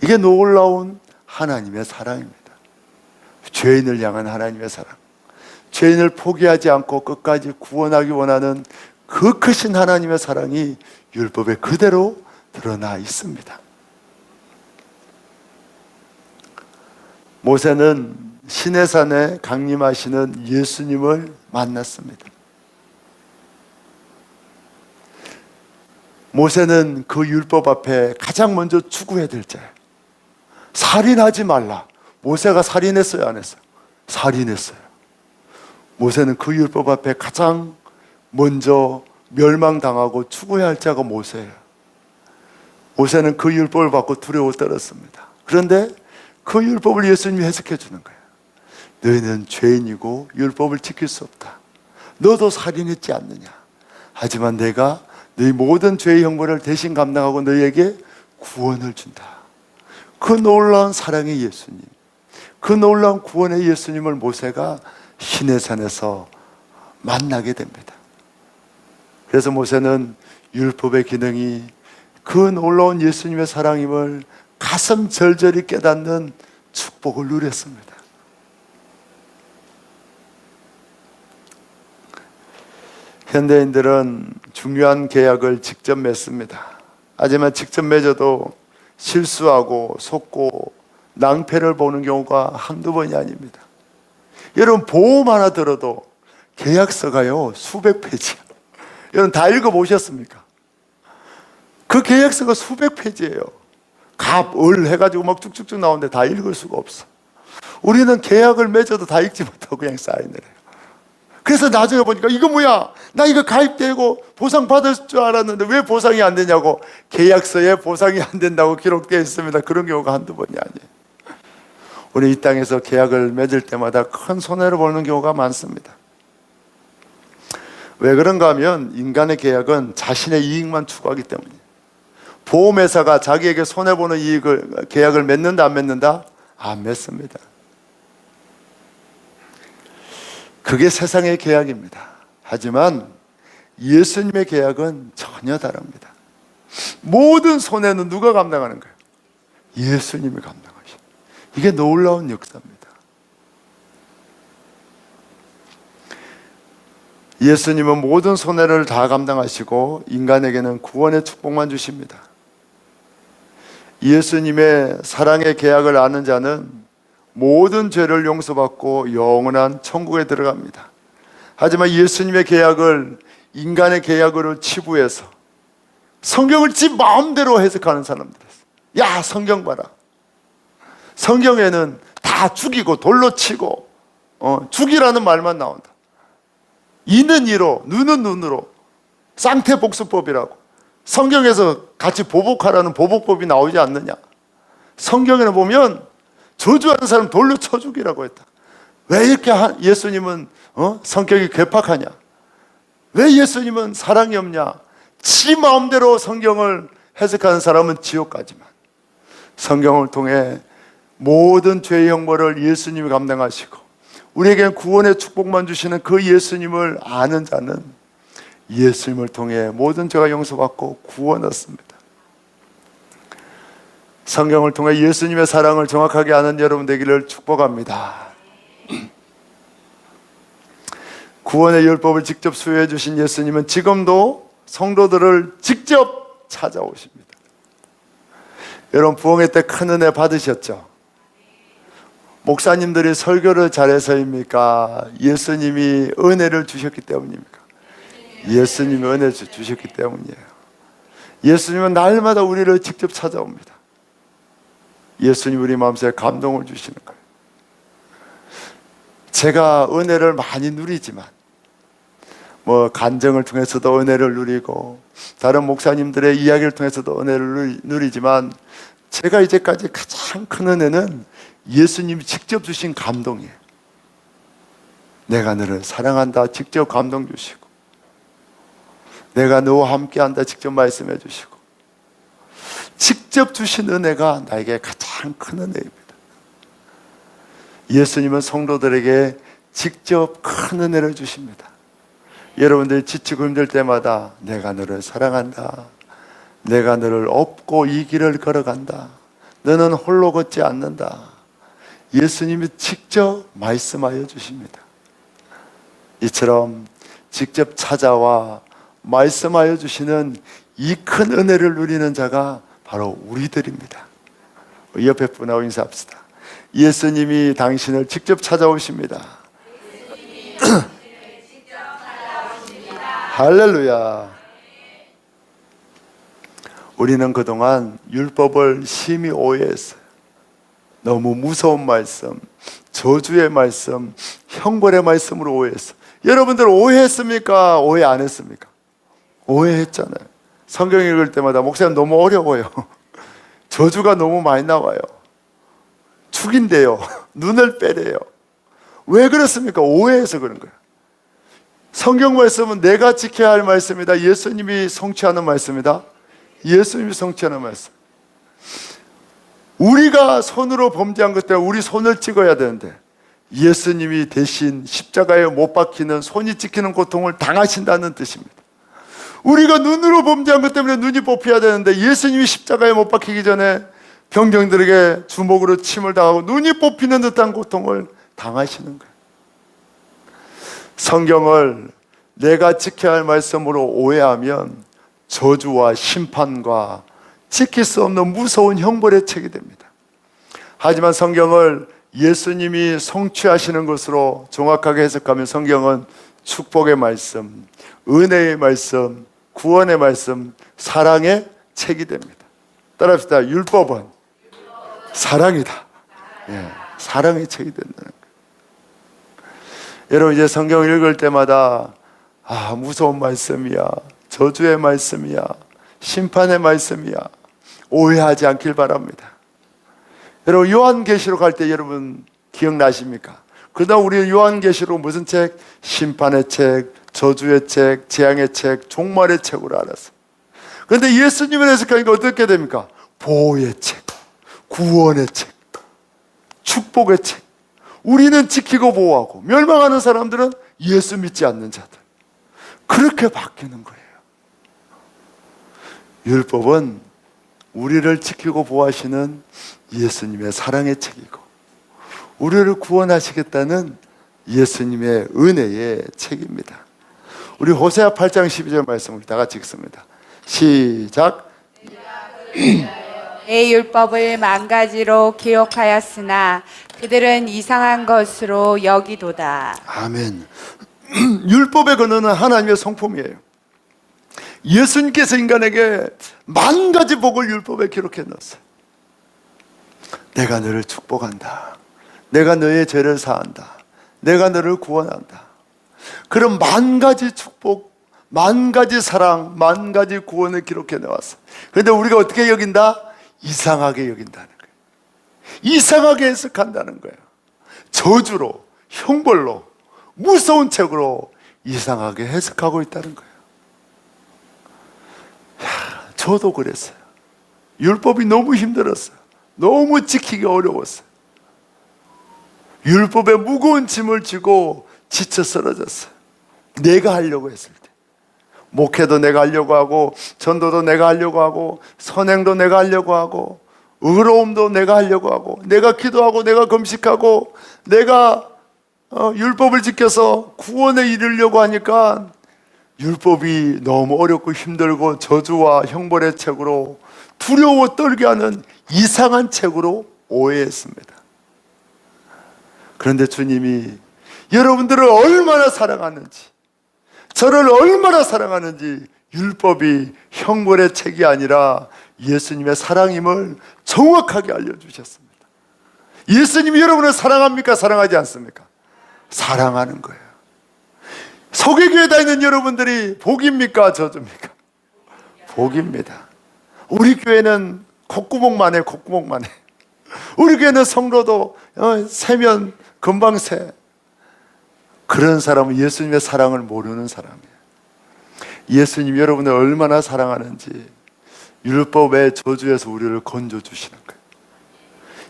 이게 놀라운 하나님의 사랑입니다. 죄인을 향한 하나님의 사랑, 죄인을 포기하지 않고 끝까지 구원하기 원하는 그 크신 하나님의 사랑이 율법에 그대로 드러나 있습니다. 모세는 시내산에 강림하시는 예수님을 만났습니다. 모세는 그 율법 앞에 가장 먼저 추구해야 될 자예요. 살인하지 말라. 모세가 살인했어요, 안 했어요? 살인했어요. 모세는 그 율법 앞에 가장 먼저 멸망당하고 추구해야 할 자가 모세예요. 모세는 그 율법을 받고 두려워 떨었습니다. 그런데 그 율법을 예수님이 해석해 주는 거예요. 너희는 죄인이고 율법을 지킬 수 없다. 너도 살인했지 않느냐. 하지만 내가 너희 모든 죄의 형벌을 대신 감당하고 너희에게 구원을 준다. 그 놀라운 사랑의 예수님, 그 놀라운 구원의 예수님을 모세가 시내산에서 만나게 됩니다. 그래서 모세는 율법의 기능이 그 놀라운 예수님의 사랑임을 가슴 절절히 깨닫는 축복을 누렸습니다. 현대인들은 중요한 계약을 직접 맺습니다. 하지만 직접 맺어도 실수하고 속고 낭패를 보는 경우가 한두 번이 아닙니다. 여러분, 보험 하나 들어도 계약서가요 수백 페이지예요. 여러분 다 읽어보셨습니까? 그 계약서가 수백 페이지예요. 갑, 을 해가지고 막 쭉쭉쭉 나오는데 다 읽을 수가 없어. 우리는 계약을 맺어도 다 읽지 못하고 그냥 사인을 해요. 그래서 나중에 보니까 이거 뭐야? 나 이거 가입되고 보상 받을 줄 알았는데 왜 보상이 안 되냐고, 계약서에 보상이 안 된다고 기록되어 있습니다. 그런 경우가 한두 번이 아니에요. 우리 이 땅에서 계약을 맺을 때마다 큰 손해를 보는 경우가 많습니다. 왜 그런가 하면 인간의 계약은 자신의 이익만 추구하기 때문이에요. 보험회사가 자기에게 손해보는 계약을 맺는다 안 맺는다? 안 맺습니다. 그게 세상의 계약입니다. 하지만 예수님의 계약은 전혀 다릅니다. 모든 손해는 누가 감당하는 거예요? 예수님이 감당하시죠. 이게 놀라운 역사입니다. 예수님은 모든 손해를 다 감당하시고 인간에게는 구원의 축복만 주십니다. 예수님의 사랑의 계약을 아는 자는 모든 죄를 용서받고 영원한 천국에 들어갑니다. 하지만 예수님의 계약을 인간의 계약으로 치부해서 성경을 지 마음대로 해석하는 사람들 있어요. 야, 성경 봐라. 성경에는 다 죽이고 돌로 치고 죽이라는 말만 나온다. 이는 이로, 눈은 눈으로, 쌍태복수법이라고. 성경에서 같이 보복하라는 보복법이 나오지 않느냐. 성경에는 보면 저주하는 사람 돌로 쳐 죽이라고 했다. 왜 이렇게 예수님은 성격이 괴팍하냐? 왜 예수님은 사랑이 없냐? 지 마음대로 성경을 해석하는 사람은 지옥 가지만 성경을 통해 모든 죄의 형벌을 예수님이 감당하시고 우리에게 구원의 축복만 주시는 그 예수님을 아는 자는 예수님을 통해 모든 죄가 용서받고 구원 얻습니다. 성경을 통해 예수님의 사랑을 정확하게 아는 여러분 되기를 축복합니다. 구원의 율법을 직접 수여해 주신 예수님은 지금도 성도들을 직접 찾아오십니다. 여러분, 부흥회 때 큰 은혜 받으셨죠? 목사님들이 설교를 잘해서입니까? 예수님이 은혜를 주셨기 때문입니까? 예수님이 은혜를 주셨기 때문이에요. 예수님은 날마다 우리를 직접 찾아옵니다. 예수님 우리 마음속에 감동을 주시는 거예요. 제가 은혜를 많이 누리지만 뭐 간증을 통해서도 은혜를 누리고 다른 목사님들의 이야기를 통해서도 은혜를 누리지만 제가 이제까지 가장 큰 은혜는 예수님이 직접 주신 감동이에요. 내가 너를 사랑한다 직접 감동 주시고, 내가 너와 함께한다 직접 말씀해 주시고, 직접 주신 은혜가 나에게 가장 큰 은혜입니다. 예수님은 성도들에게 직접 큰 은혜를 주십니다. 여러분들이 지치고 힘들 때마다 내가 너를 사랑한다, 내가 너를 업고 이 길을 걸어간다, 너는 홀로 걷지 않는다, 예수님이 직접 말씀하여 주십니다. 이처럼 직접 찾아와 말씀하여 주시는 이 큰 은혜를 누리는 자가 바로 우리들입니다. 옆에 분하고 인사합시다. 예수님이 당신을 직접 찾아오십니다. 할렐루야. 우리는 그동안 율법을 심히 오해했어요. 너무 무서운 말씀, 저주의 말씀, 형벌의 말씀으로 오해했어요. 여러분들 오해했습니까? 오해 안 했습니까? 오해했잖아요. 성경 읽을 때마다 목사님 너무 어려워요. 저주가 너무 많이 나와요. 죽인대요. 눈을 빼래요. 왜 그렇습니까? 오해해서 그런 거예요. 성경 말씀은 내가 지켜야 할 말씀이다. 예수님이 성취하는 말씀이다. 예수님이 성취하는 말씀. 우리가 손으로 범죄한 것 때문에 우리 손을 찍어야 되는데 예수님이 대신 십자가에 못 박히는 손이 찍히는 고통을 당하신다는 뜻입니다. 우리가 눈으로 범죄한 것 때문에 눈이 뽑혀야 되는데 예수님이 십자가에 못 박히기 전에 병정들에게 주먹으로 침을 당하고 눈이 뽑히는 듯한 고통을 당하시는 거예요. 성경을 내가 지켜야 할 말씀으로 오해하면 저주와 심판과 지킬 수 없는 무서운 형벌의 책이 됩니다. 하지만 성경을 예수님이 성취하시는 것으로 정확하게 해석하면 성경은 축복의 말씀, 은혜의 말씀, 구원의 말씀, 사랑의 책이 됩니다. 따라합시다. 율법은 사랑이다. 예, 사랑의 책이 된다는 거예요. 여러분 이제 성경을 읽을 때마다 무서운 말씀이야, 저주의 말씀이야, 심판의 말씀이야, 오해하지 않길 바랍니다. 여러분 요한계시록 할 때 여러분 기억나십니까? 그다음 우리는 요한계시록 무슨 책? 심판의 책, 저주의 책, 재앙의 책, 종말의 책으로 알았어요. 그런데 예수님을 해석하니까 어떻게 됩니까? 보호의 책, 구원의 책, 축복의 책. 우리는 지키고 보호하고, 멸망하는 사람들은 예수 믿지 않는 자들. 그렇게 바뀌는 거예요. 율법은 우리를 지키고 보호하시는 예수님의 사랑의 책이고, 우리를 구원하시겠다는 예수님의 은혜의 책입니다. 우리 호세아 8장 12절 말씀을 다 같이 읽습니다. 시작. 내 율법을 만가지로 기록하였으나 그들은 이상한 것으로 여기도다. 아멘. 율법의 근원은 하나님의 성품이에요. 예수님께서 인간에게 만 가지 복을 율법에 기록해 넣었어요. 내가 너를 축복한다, 내가 너의 죄를 사한다, 내가 너를 구원한다. 그런 만 가지 축복, 만 가지 사랑, 만 가지 구원을 기록해 넣었어요. 그런데 우리가 어떻게 여긴다? 이상하게 여긴다는 거예요. 이상하게 해석한다는 거예요. 저주로, 형벌로, 무서운 책으로 이상하게 해석하고 있다는 거예요. 저도 그랬어요. 율법이 너무 힘들었어요. 너무 지키기 어려웠어요. 율법에 무거운 짐을 지고 지쳐 쓰러졌어요. 내가 하려고 했을 때, 목회도 내가 하려고 하고, 전도도 내가 하려고 하고, 선행도 내가 하려고 하고, 의로움도 내가 하려고 하고, 내가 기도하고, 내가 금식하고, 내가 율법을 지켜서 구원에 이르려고 하니까 율법이 너무 어렵고 힘들고 저주와 형벌의 책으로, 두려워 떨게 하는 이상한 책으로 오해했습니다. 그런데 주님이 여러분들을 얼마나 사랑하는지, 저를 얼마나 사랑하는지 율법이 형벌의 책이 아니라 예수님의 사랑임을 정확하게 알려주셨습니다. 예수님이 여러분을 사랑합니까? 사랑하지 않습니까? 사랑하는 거예요. 소개교회에 다니는 여러분들이 복입니까? 저주입니까? 복입니다. 우리 교회는 콧구멍만 해, 콧구멍만 해. 우리 교회는 성도도 세면 금방 새. 그런 사람은 예수님의 사랑을 모르는 사람이에요. 예수님이 여러분을 얼마나 사랑하는지 율법의 저주에서 우리를 건져주시는 거예요.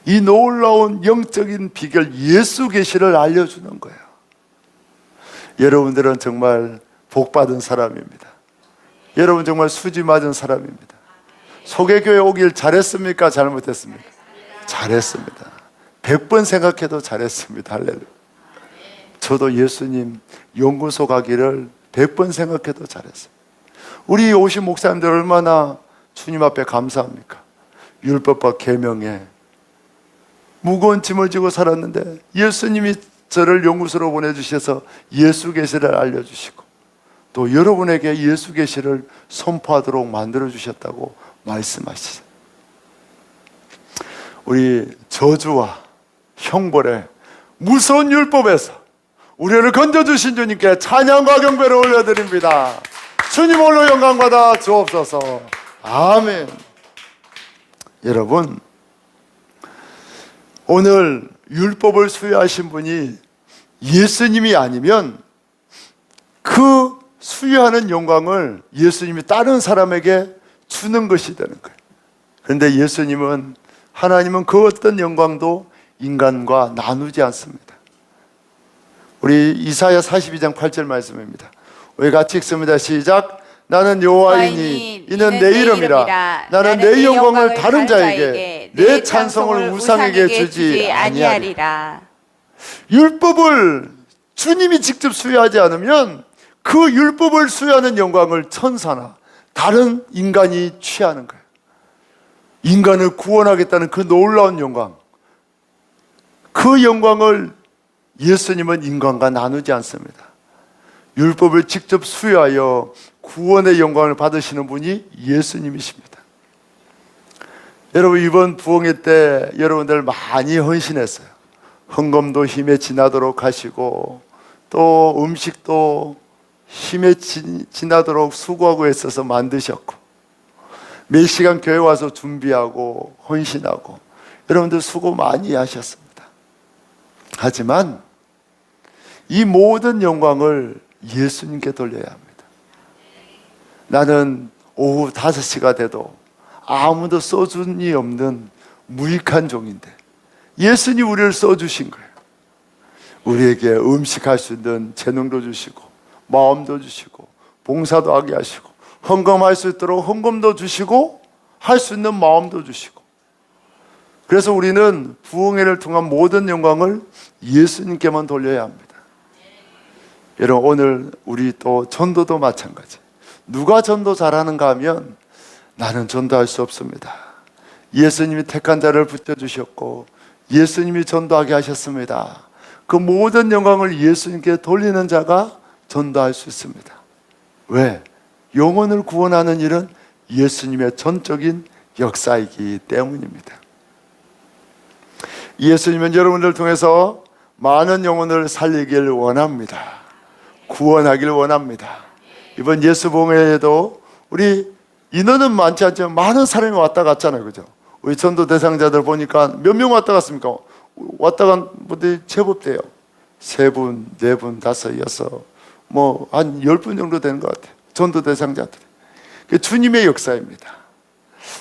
이 놀라운 영적인 비결, 예수 계시를 알려주는 거예요. 여러분들은 정말 복받은 사람입니다. 여러분 정말 수지 맞은 사람입니다. 소개교회 오길 잘했습니까? 잘못했습니까? 잘했습니다. 100번 생각해도 잘했습니다. 할렐루야. 저도 예수님 연구소 가기를 100번 생각해도 잘했어요. 우리 오신 목사님들 얼마나 주님 앞에 감사합니까? 율법과 계명에 무거운 짐을 지고 살았는데 예수님이 저를 연구소로 보내주셔서 예수 계시를 알려주시고 또 여러분에게 예수 계시를 선포하도록 만들어주셨다고 말씀하시죠. 우리 저주와 형벌의 무서운 율법에서 우리를 건져주신 주님께 찬양과 경배를 올려드립니다. 주님 홀로 영광받아 주옵소서. 아멘. 여러분, 오늘 율법을 수여하신 분이 예수님이 아니면 그 수여하는 영광을 예수님이 다른 사람에게 주는 것이 되는 거예요. 그런데 예수님은, 하나님은 그 어떤 영광도 인간과 나누지 않습니다. 우리 이사야 42장 8절 말씀입니다. 우리 같이 읽습니다. 시작. 나는 여호와이니 이는 내 이름이라. 나는 내 영광을 다른 자에게, 내 찬송을 우상에게 주지 아니하리라. 율법을 주님이 직접 수여하지 않으면 그 율법을 수여하는 영광을 천사나 다른 인간이 취하는 거예요. 인간을 구원하겠다는 그 놀라운 영광, 그 영광을 예수님은 인간과 나누지 않습니다. 율법을 직접 수여하여 구원의 영광을 받으시는 분이 예수님이십니다. 여러분, 이번 부흥회 때 여러분들 많이 헌신했어요. 헌금도 힘에 지나도록 하시고 또 음식도 힘에 지나도록 수고하고 애써서 만드셨고 몇 시간 교회 와서 준비하고 헌신하고 여러분들 수고 많이 하셨습니다. 하지만 이 모든 영광을 예수님께 돌려야 합니다. 나는 오후 5시가 돼도 아무도 써준이 없는 무익한 종인데 예수님 우리를 써주신 거예요. 우리에게 음식할 수 있는 재능도 주시고 마음도 주시고 봉사도 하게 하시고 헌금할 수 있도록 헌금도 주시고 할 수 있는 마음도 주시고, 그래서 우리는 부흥회를 통한 모든 영광을 예수님께만 돌려야 합니다. 여러분, 오늘 우리 또 전도도 마찬가지. 누가 전도 잘하는가 하면 나는 전도할 수 없습니다. 예수님이 택한 자를 붙여주셨고 예수님이 전도하게 하셨습니다. 그 모든 영광을 예수님께 돌리는 자가 전도할 수 있습니다. 왜? 영혼을 구원하는 일은 예수님의 전적인 역사이기 때문입니다. 예수님은 여러분들을 통해서 많은 영혼을 살리길 원합니다. 구원하길 원합니다. 이번 예수 봉회에도 우리 인원은 많지 않지만 많은 사람이 왔다 갔잖아요, 그죠? 우리 전도 대상자들 보니까 몇 명 왔다 갔습니까? 왔다 간 분들이 제법 돼요. 3분, 4분, 5, 6, 뭐 한 10분 정도 되는 것 같아요. 전도 대상자들이. 그 주님의 역사입니다.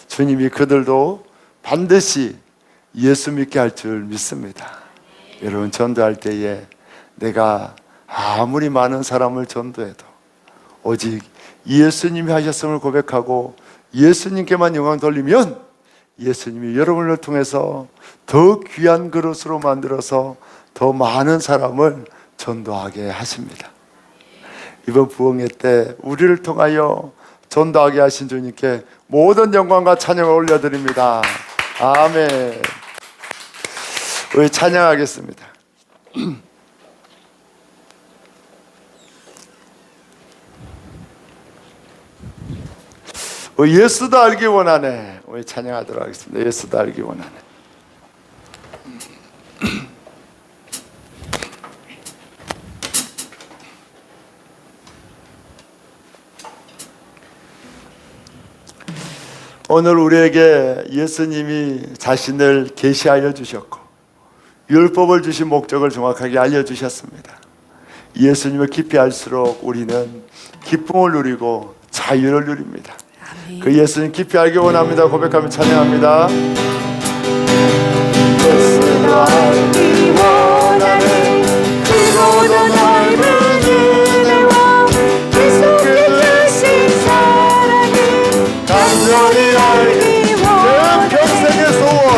주님이 그들도 반드시 예수 믿게 할 줄 믿습니다. 여러분, 전도할 때에 내가 아무리 많은 사람을 전도해도 오직 예수님이 하셨음을 고백하고 예수님께만 영광 돌리면 예수님이 여러분을 통해서 더 귀한 그릇으로 만들어서 더 많은 사람을 전도하게 하십니다. 이번 부흥회 때 우리를 통하여 전도하게 하신 주님께 모든 영광과 찬양을 올려드립니다. 아멘. 우리 찬양하겠습니다. 예수도 알기 원하네. 우리 찬양하도록 하겠습니다. 예수도 알기 원하네. 오늘 우리에게 예수님이 자신을 계시하여 주셨고 율법을 주신 목적을 정확하게 알려주셨습니다. 예수님을 깊이 알수록 우리는 기쁨을 누리고 자유를 누립니다. 그 예수님 깊이 알기 원합니다. 고백하며 찬양합니다. 예수를 알기 원하는 크고도 넓은 은혜와 계속해 주신 사랑을 간절히 알기 내 평생의 소원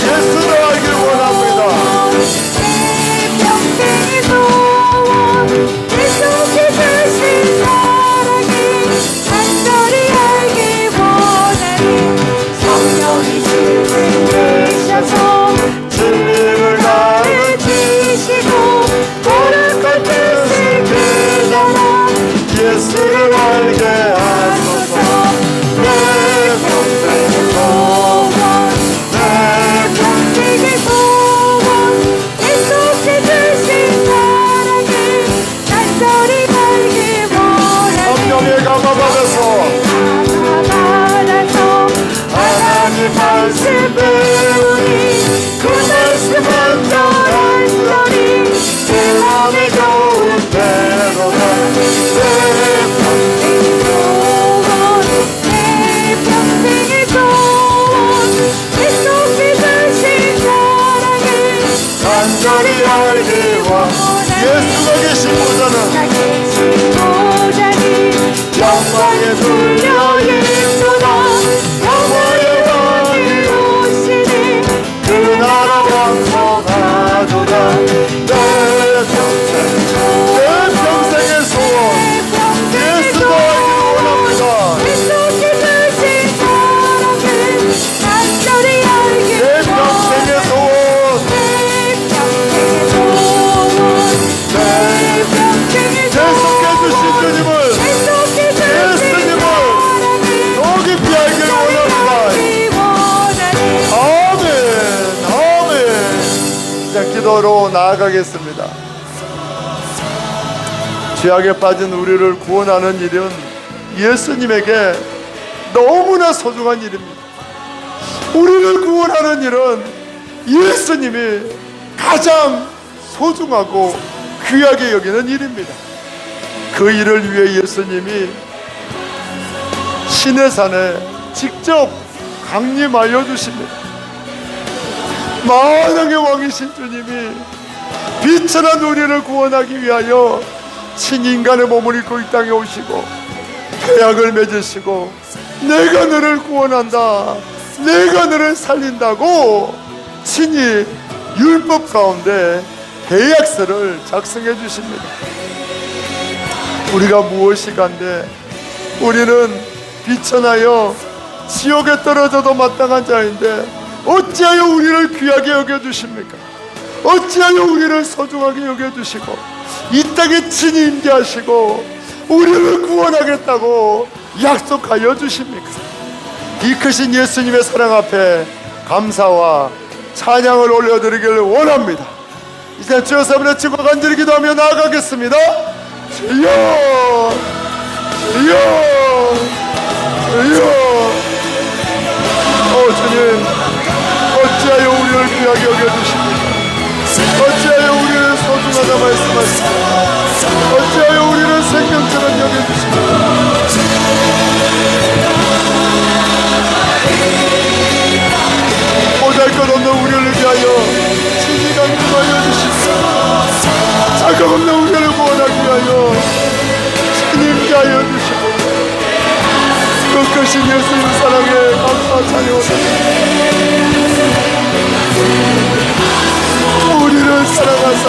예수를 알기 원합니다. 내 평생의 소원 계속해 주신 사랑을 간절히 알기 원하는 성령이 주를 내셔서 진리를 가르치시고 거룩한 뜻을 깨달아 예수를 알게 하소서. 내 평생의 소원 내 평생의 소원 계속해 주신 사랑을 간절히 알기 원하는 성령의 감화받아서 받아서 하나님 말씀 배우니 그 말씀 완전히 내 맘에 좋은 대로가 내 평생의 소원 내 평생의 소원 계속해 주신 사랑을 간절히 알기 원하는 예수가 계신 보좌는 계신 보좌니 영광에 돌려 예수가 영원의 왕이 오시니 그 나라 왕성하도다. 내 평생의 소원 예수가 알기 원합니다. 계속해 주신 사랑을 간절히 알기 내 평생의 소원 내 평생의 소원 내 평생의 계속해 주신 주님을 계속해 주신 예수님을 사랑을 더 깊이 알기를 원합니다. 알기 원하는 아멘 아멘. 자, 기도로 나아가겠습니다. 죄악에 빠진 우리를 구원하는 일은 예수님에게 너무나 소중한 일입니다. 우리를 구원하는 일은 예수님이 가장 소중하고 귀하게 여기는 일입니다. 그 일을 위해 예수님이 시내산에 직접 강림하여 주십니다. 만왕의 왕이신 주님이 비천한 우리를 구원하기 위하여 친인간의 몸을 입고 이 땅에 오시고 계약을 맺으시고 내가 너를 구원한다, 내가 너를 살린다고 친히 율법 가운데 계약서를 작성해 주십니다. 우리가 무엇이 간데 우리는 비천하여 지옥에 떨어져도 마땅한 자인데 어찌하여 우리를 귀하게 여겨주십니까? 어찌하여 우리를 소중하게 여겨주시고 이 땅에 친히 임재하시고 우리를 구원하겠다고 약속하여 주십니까? 이 크신 예수님의 사랑 앞에 감사와 찬양을 올려드리기를 원합니다. 이제 주여 사람의 친구가 간절히 기도하며 나아가겠습니다. 주여 주여 주여. 주님, 어찌하여 우리를 귀하게 여겨주십니까? 어찌하여 우리를 소중하다 말씀하십니까? 어찌하여 우리를 생명처럼 여겨주십니까? 보잘것없는 우리를 위하여 친히 강림하여 주십시오. 자격 없는 우리를 구원하기 위하여 친히 임재하여 주시고 그 크신 예수님 사랑에 감사 찬양합니다. 우리를 사랑하사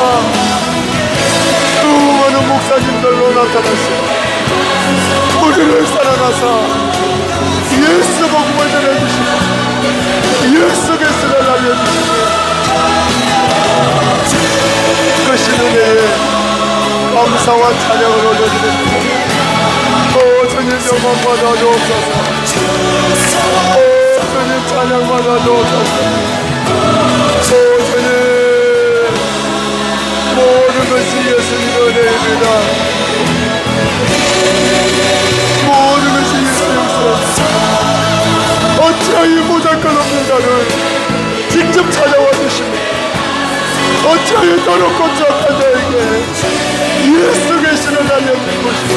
수많은 목사님들로 나타나시고 우리를 사랑하사 예수 복음을 전해주시고 예수 그리스도를 알려주시고 크신 은혜에 감사와 찬양을 올려드립니다. 주님 영광 받아 주옵소서. 주님 찬양 받아 주옵소서. 주님 모든 것이 예수님 은혜입니다. 모든 것이 예수 용서입니다. 이 보잘것없는 자를 직접 찾아와 주십니다. 어찌하여 더럽고 추악한 자에게 예수 계시를 알려드리고 싶고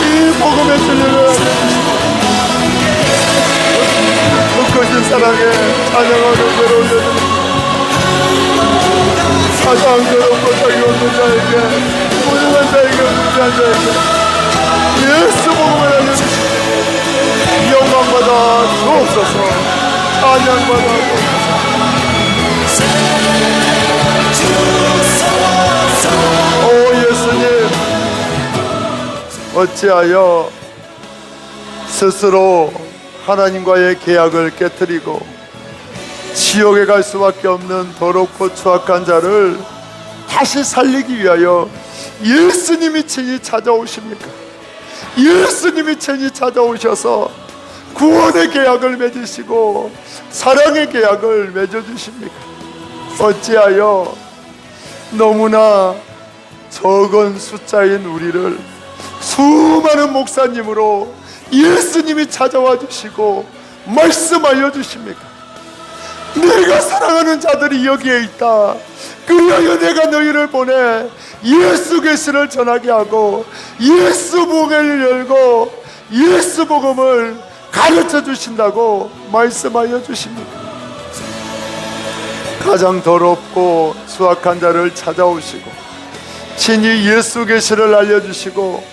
이 복음의 진리를 알려주시고 그 크신 사랑에 찬양하는 대로 올려드립니다. 가장 더럽고 자기 없는 자에게 무능한 자에게 무지한 자에게 예수 복음을 알려주시고 영광받아 주옵소서. 찬양받아 주옵소서. 오 예수님, 어찌하여 스스로 하나님과의 계약을 깨뜨리고 지옥에 갈 수밖에 없는 더럽고 추악한 자를 다시 살리기 위하여 예수님이 친히 찾아오십니까? 예수님이 친히 찾아오셔서 구원의 계약을 맺으시고 사랑의 계약을 맺어주십니까? 어찌하여 너무나 적은 숫자인 우리를 수많은 목사님으로 예수님이 찾아와 주시고 말씀 알려주십니까? 내가 사랑하는 자들이 여기에 있다. 그리하여 내가 너희를 보내 예수 계시를 전하게 하고 예수 복음을 열고 예수 복음을 가르쳐 주신다고 말씀하여 주십니까? 가장 더럽고 수악한 자를 찾아오시고 친히 예수 계시를 알려주시고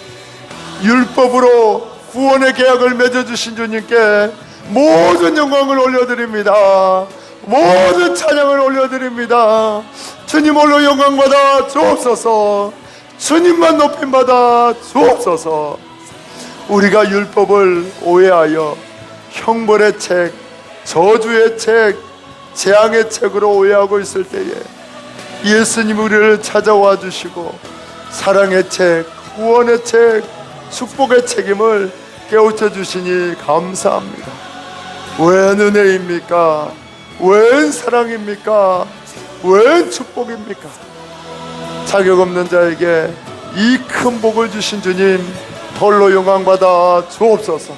율법으로 구원의 계약을 맺어주신 주님께 모든 영광을 올려드립니다. 모든 찬양을 올려드립니다. 주님 홀로 영광받아 주옵소서. 주님만 높임받아 주옵소서. 우리가 율법을 오해하여 형벌의 책, 저주의 책, 재앙의 책으로 오해하고 있을 때에 예수님 우리를 찾아와 주시고 사랑의 책, 구원의 책, 축복의 책임을 깨우쳐 주시니 감사합니다. 웬 은혜입니까? 웬 사랑입니까? 웬 축복입니까? 자격 없는 자에게 이 큰 복을 주신 주님 홀로 영광받아 주옵소서.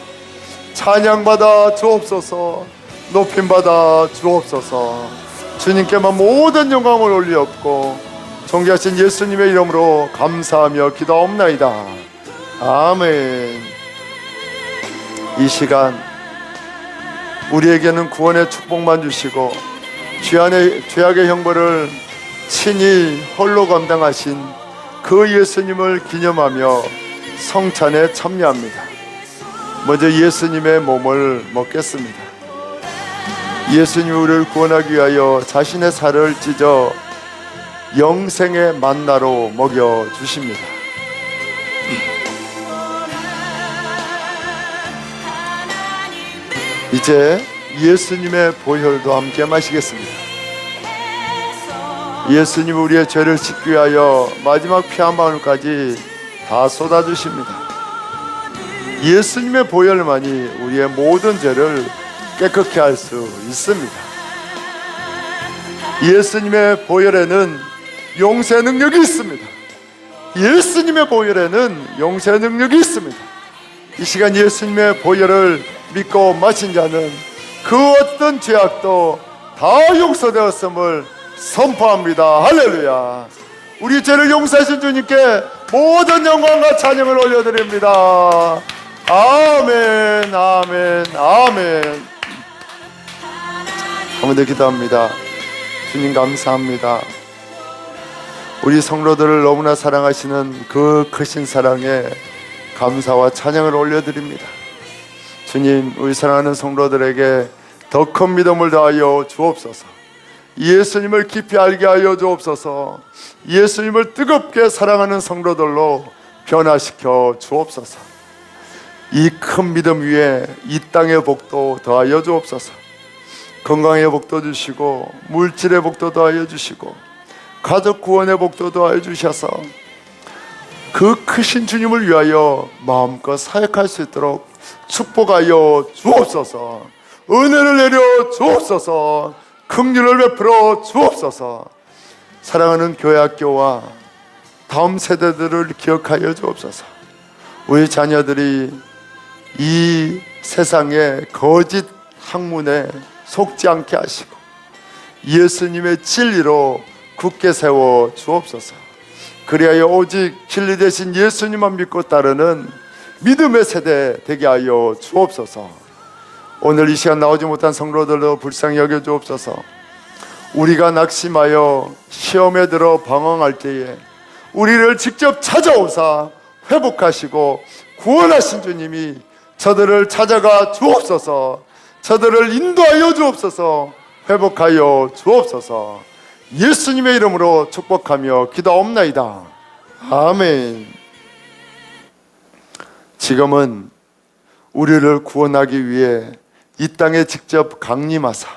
찬양받아 주옵소서. 높임받아 주옵소서. 주님께만 모든 영광을 올리옵고 존귀하신 예수님의 이름으로 감사하며 기도하옵나이다. 아멘. 이 시간 우리에게는 구원의 축복만 주시고 죄악의 형벌을 친히 홀로 감당하신 그 예수님을 기념하며 성찬에 참여합니다. 먼저 예수님의 몸을 먹겠습니다. 예수님이 우리를 구원하기 위하여 자신의 살을 찢어 영생의 만나로 먹여주십니다. 이제 예수님의 보혈도 함께 마시겠습니다. 예수님 우리의 죄를 씻기 위하여 마지막 피 한 방울까지 다 쏟아주십니다. 예수님의 보혈만이 우리의 모든 죄를 깨끗게 할 수 있습니다. 예수님의 보혈에는 용서의 능력이 있습니다. 예수님의 보혈에는 용서의 능력이 있습니다. 이 시간 예수님의 보혈을 믿고 마신 자는 그 어떤 죄악도 다 용서되었음을 선포합니다. 할렐루야. 우리 죄를 용서하신 주님께 모든 영광과 찬양을 올려드립니다. 아멘, 아멘, 아멘. 한번 더 기도합니다. 주님 감사합니다. 우리 성도들을 너무나 사랑하시는 그 크신 사랑에 감사와 찬양을 올려드립니다. 주님, 우리 사랑하는 성도들에게 더 큰 믿음을 다하여 주옵소서. 예수님을 깊이 알게 하여 주옵소서. 예수님을 뜨겁게 사랑하는 성도들로 변화시켜 주옵소서. 이 큰 믿음 위에 이 땅의 복도 더하여 주옵소서. 건강의 복도 주시고 물질의 복도 더하여 주시고 가족 구원의 복도 더하여 주셔서 그 크신 주님을 위하여 마음껏 사역할 수 있도록 축복하여 주옵소서. 은혜를 내려 주옵소서. 긍휼을 베풀어 주옵소서. 사랑하는 교회 학교와 다음 세대들을 기억하여 주옵소서. 우리 자녀들이 이 세상에 거짓 학문에 속지 않게 하시고 예수님의 진리로 굳게 세워 주옵소서. 그리하여 오직 진리 되신 예수님만 믿고 따르는 믿음의 세대 되게 하여 주옵소서. 오늘 이 시간 나오지 못한 성도들도 불쌍히 여겨 주옵소서. 우리가 낙심하여 시험에 들어 방황할 때에 우리를 직접 찾아오사 회복하시고 구원하신 주님이 저들을 찾아가 주옵소서. 저들을 인도하여 주옵소서. 회복하여 주옵소서. 예수님의 이름으로 축복하며 기도옵나이다. 아멘. 지금은 우리를 구원하기 위해 이 땅에 직접 강림하사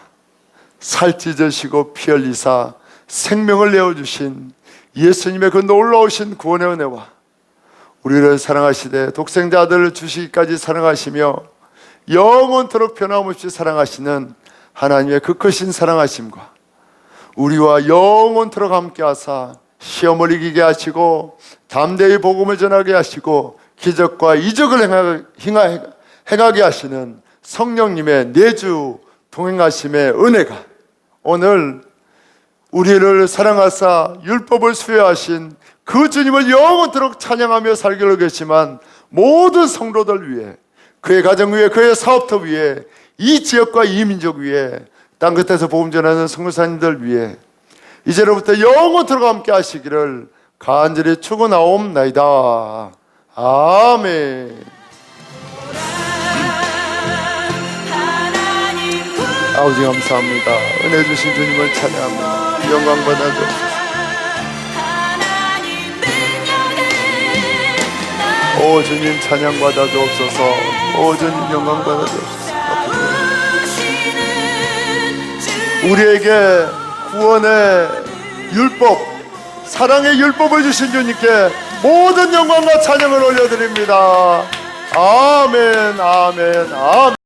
살 찢으시고 피 흘리사 생명을 내어주신 예수님의 그 놀라우신 구원의 은혜와 우리를 사랑하시되 독생자 아들을 주시기까지 사랑하시며 영원토록 변함없이 사랑하시는 하나님의 그 크신 사랑하심과 우리와 영원토록 함께하사 시험을 이기게 하시고 담대히 복음을 전하게 하시고 기적과 이적을 행하게 하시는 성령님의 내주 동행하심의 은혜가 오늘 우리를 사랑하사 율법을 수여하신 그 주님을 영원토록 찬양하며 살기로 계시만 모든 성도들 위해 그의 가정 위에 그의 사업터 위에 이 지역과 이 민족 위에 땅끝에서 복음 전하는 선교사님들 위해 이제로부터 영원토록 함께 하시기를 간절히 축원하옵나이다. 아멘. 아버지 감사합니다. 은혜 주신 주님을 찬양합니다. 영광 받아주옵소서. 오 주님 찬양 받아주옵소서. 오 주님 영광 받아주옵소서. 우리에게 구원의 율법, 사랑의 율법을 주신 주님께 모든 영광과 찬양을 올려드립니다. 아멘, 아멘, 아멘.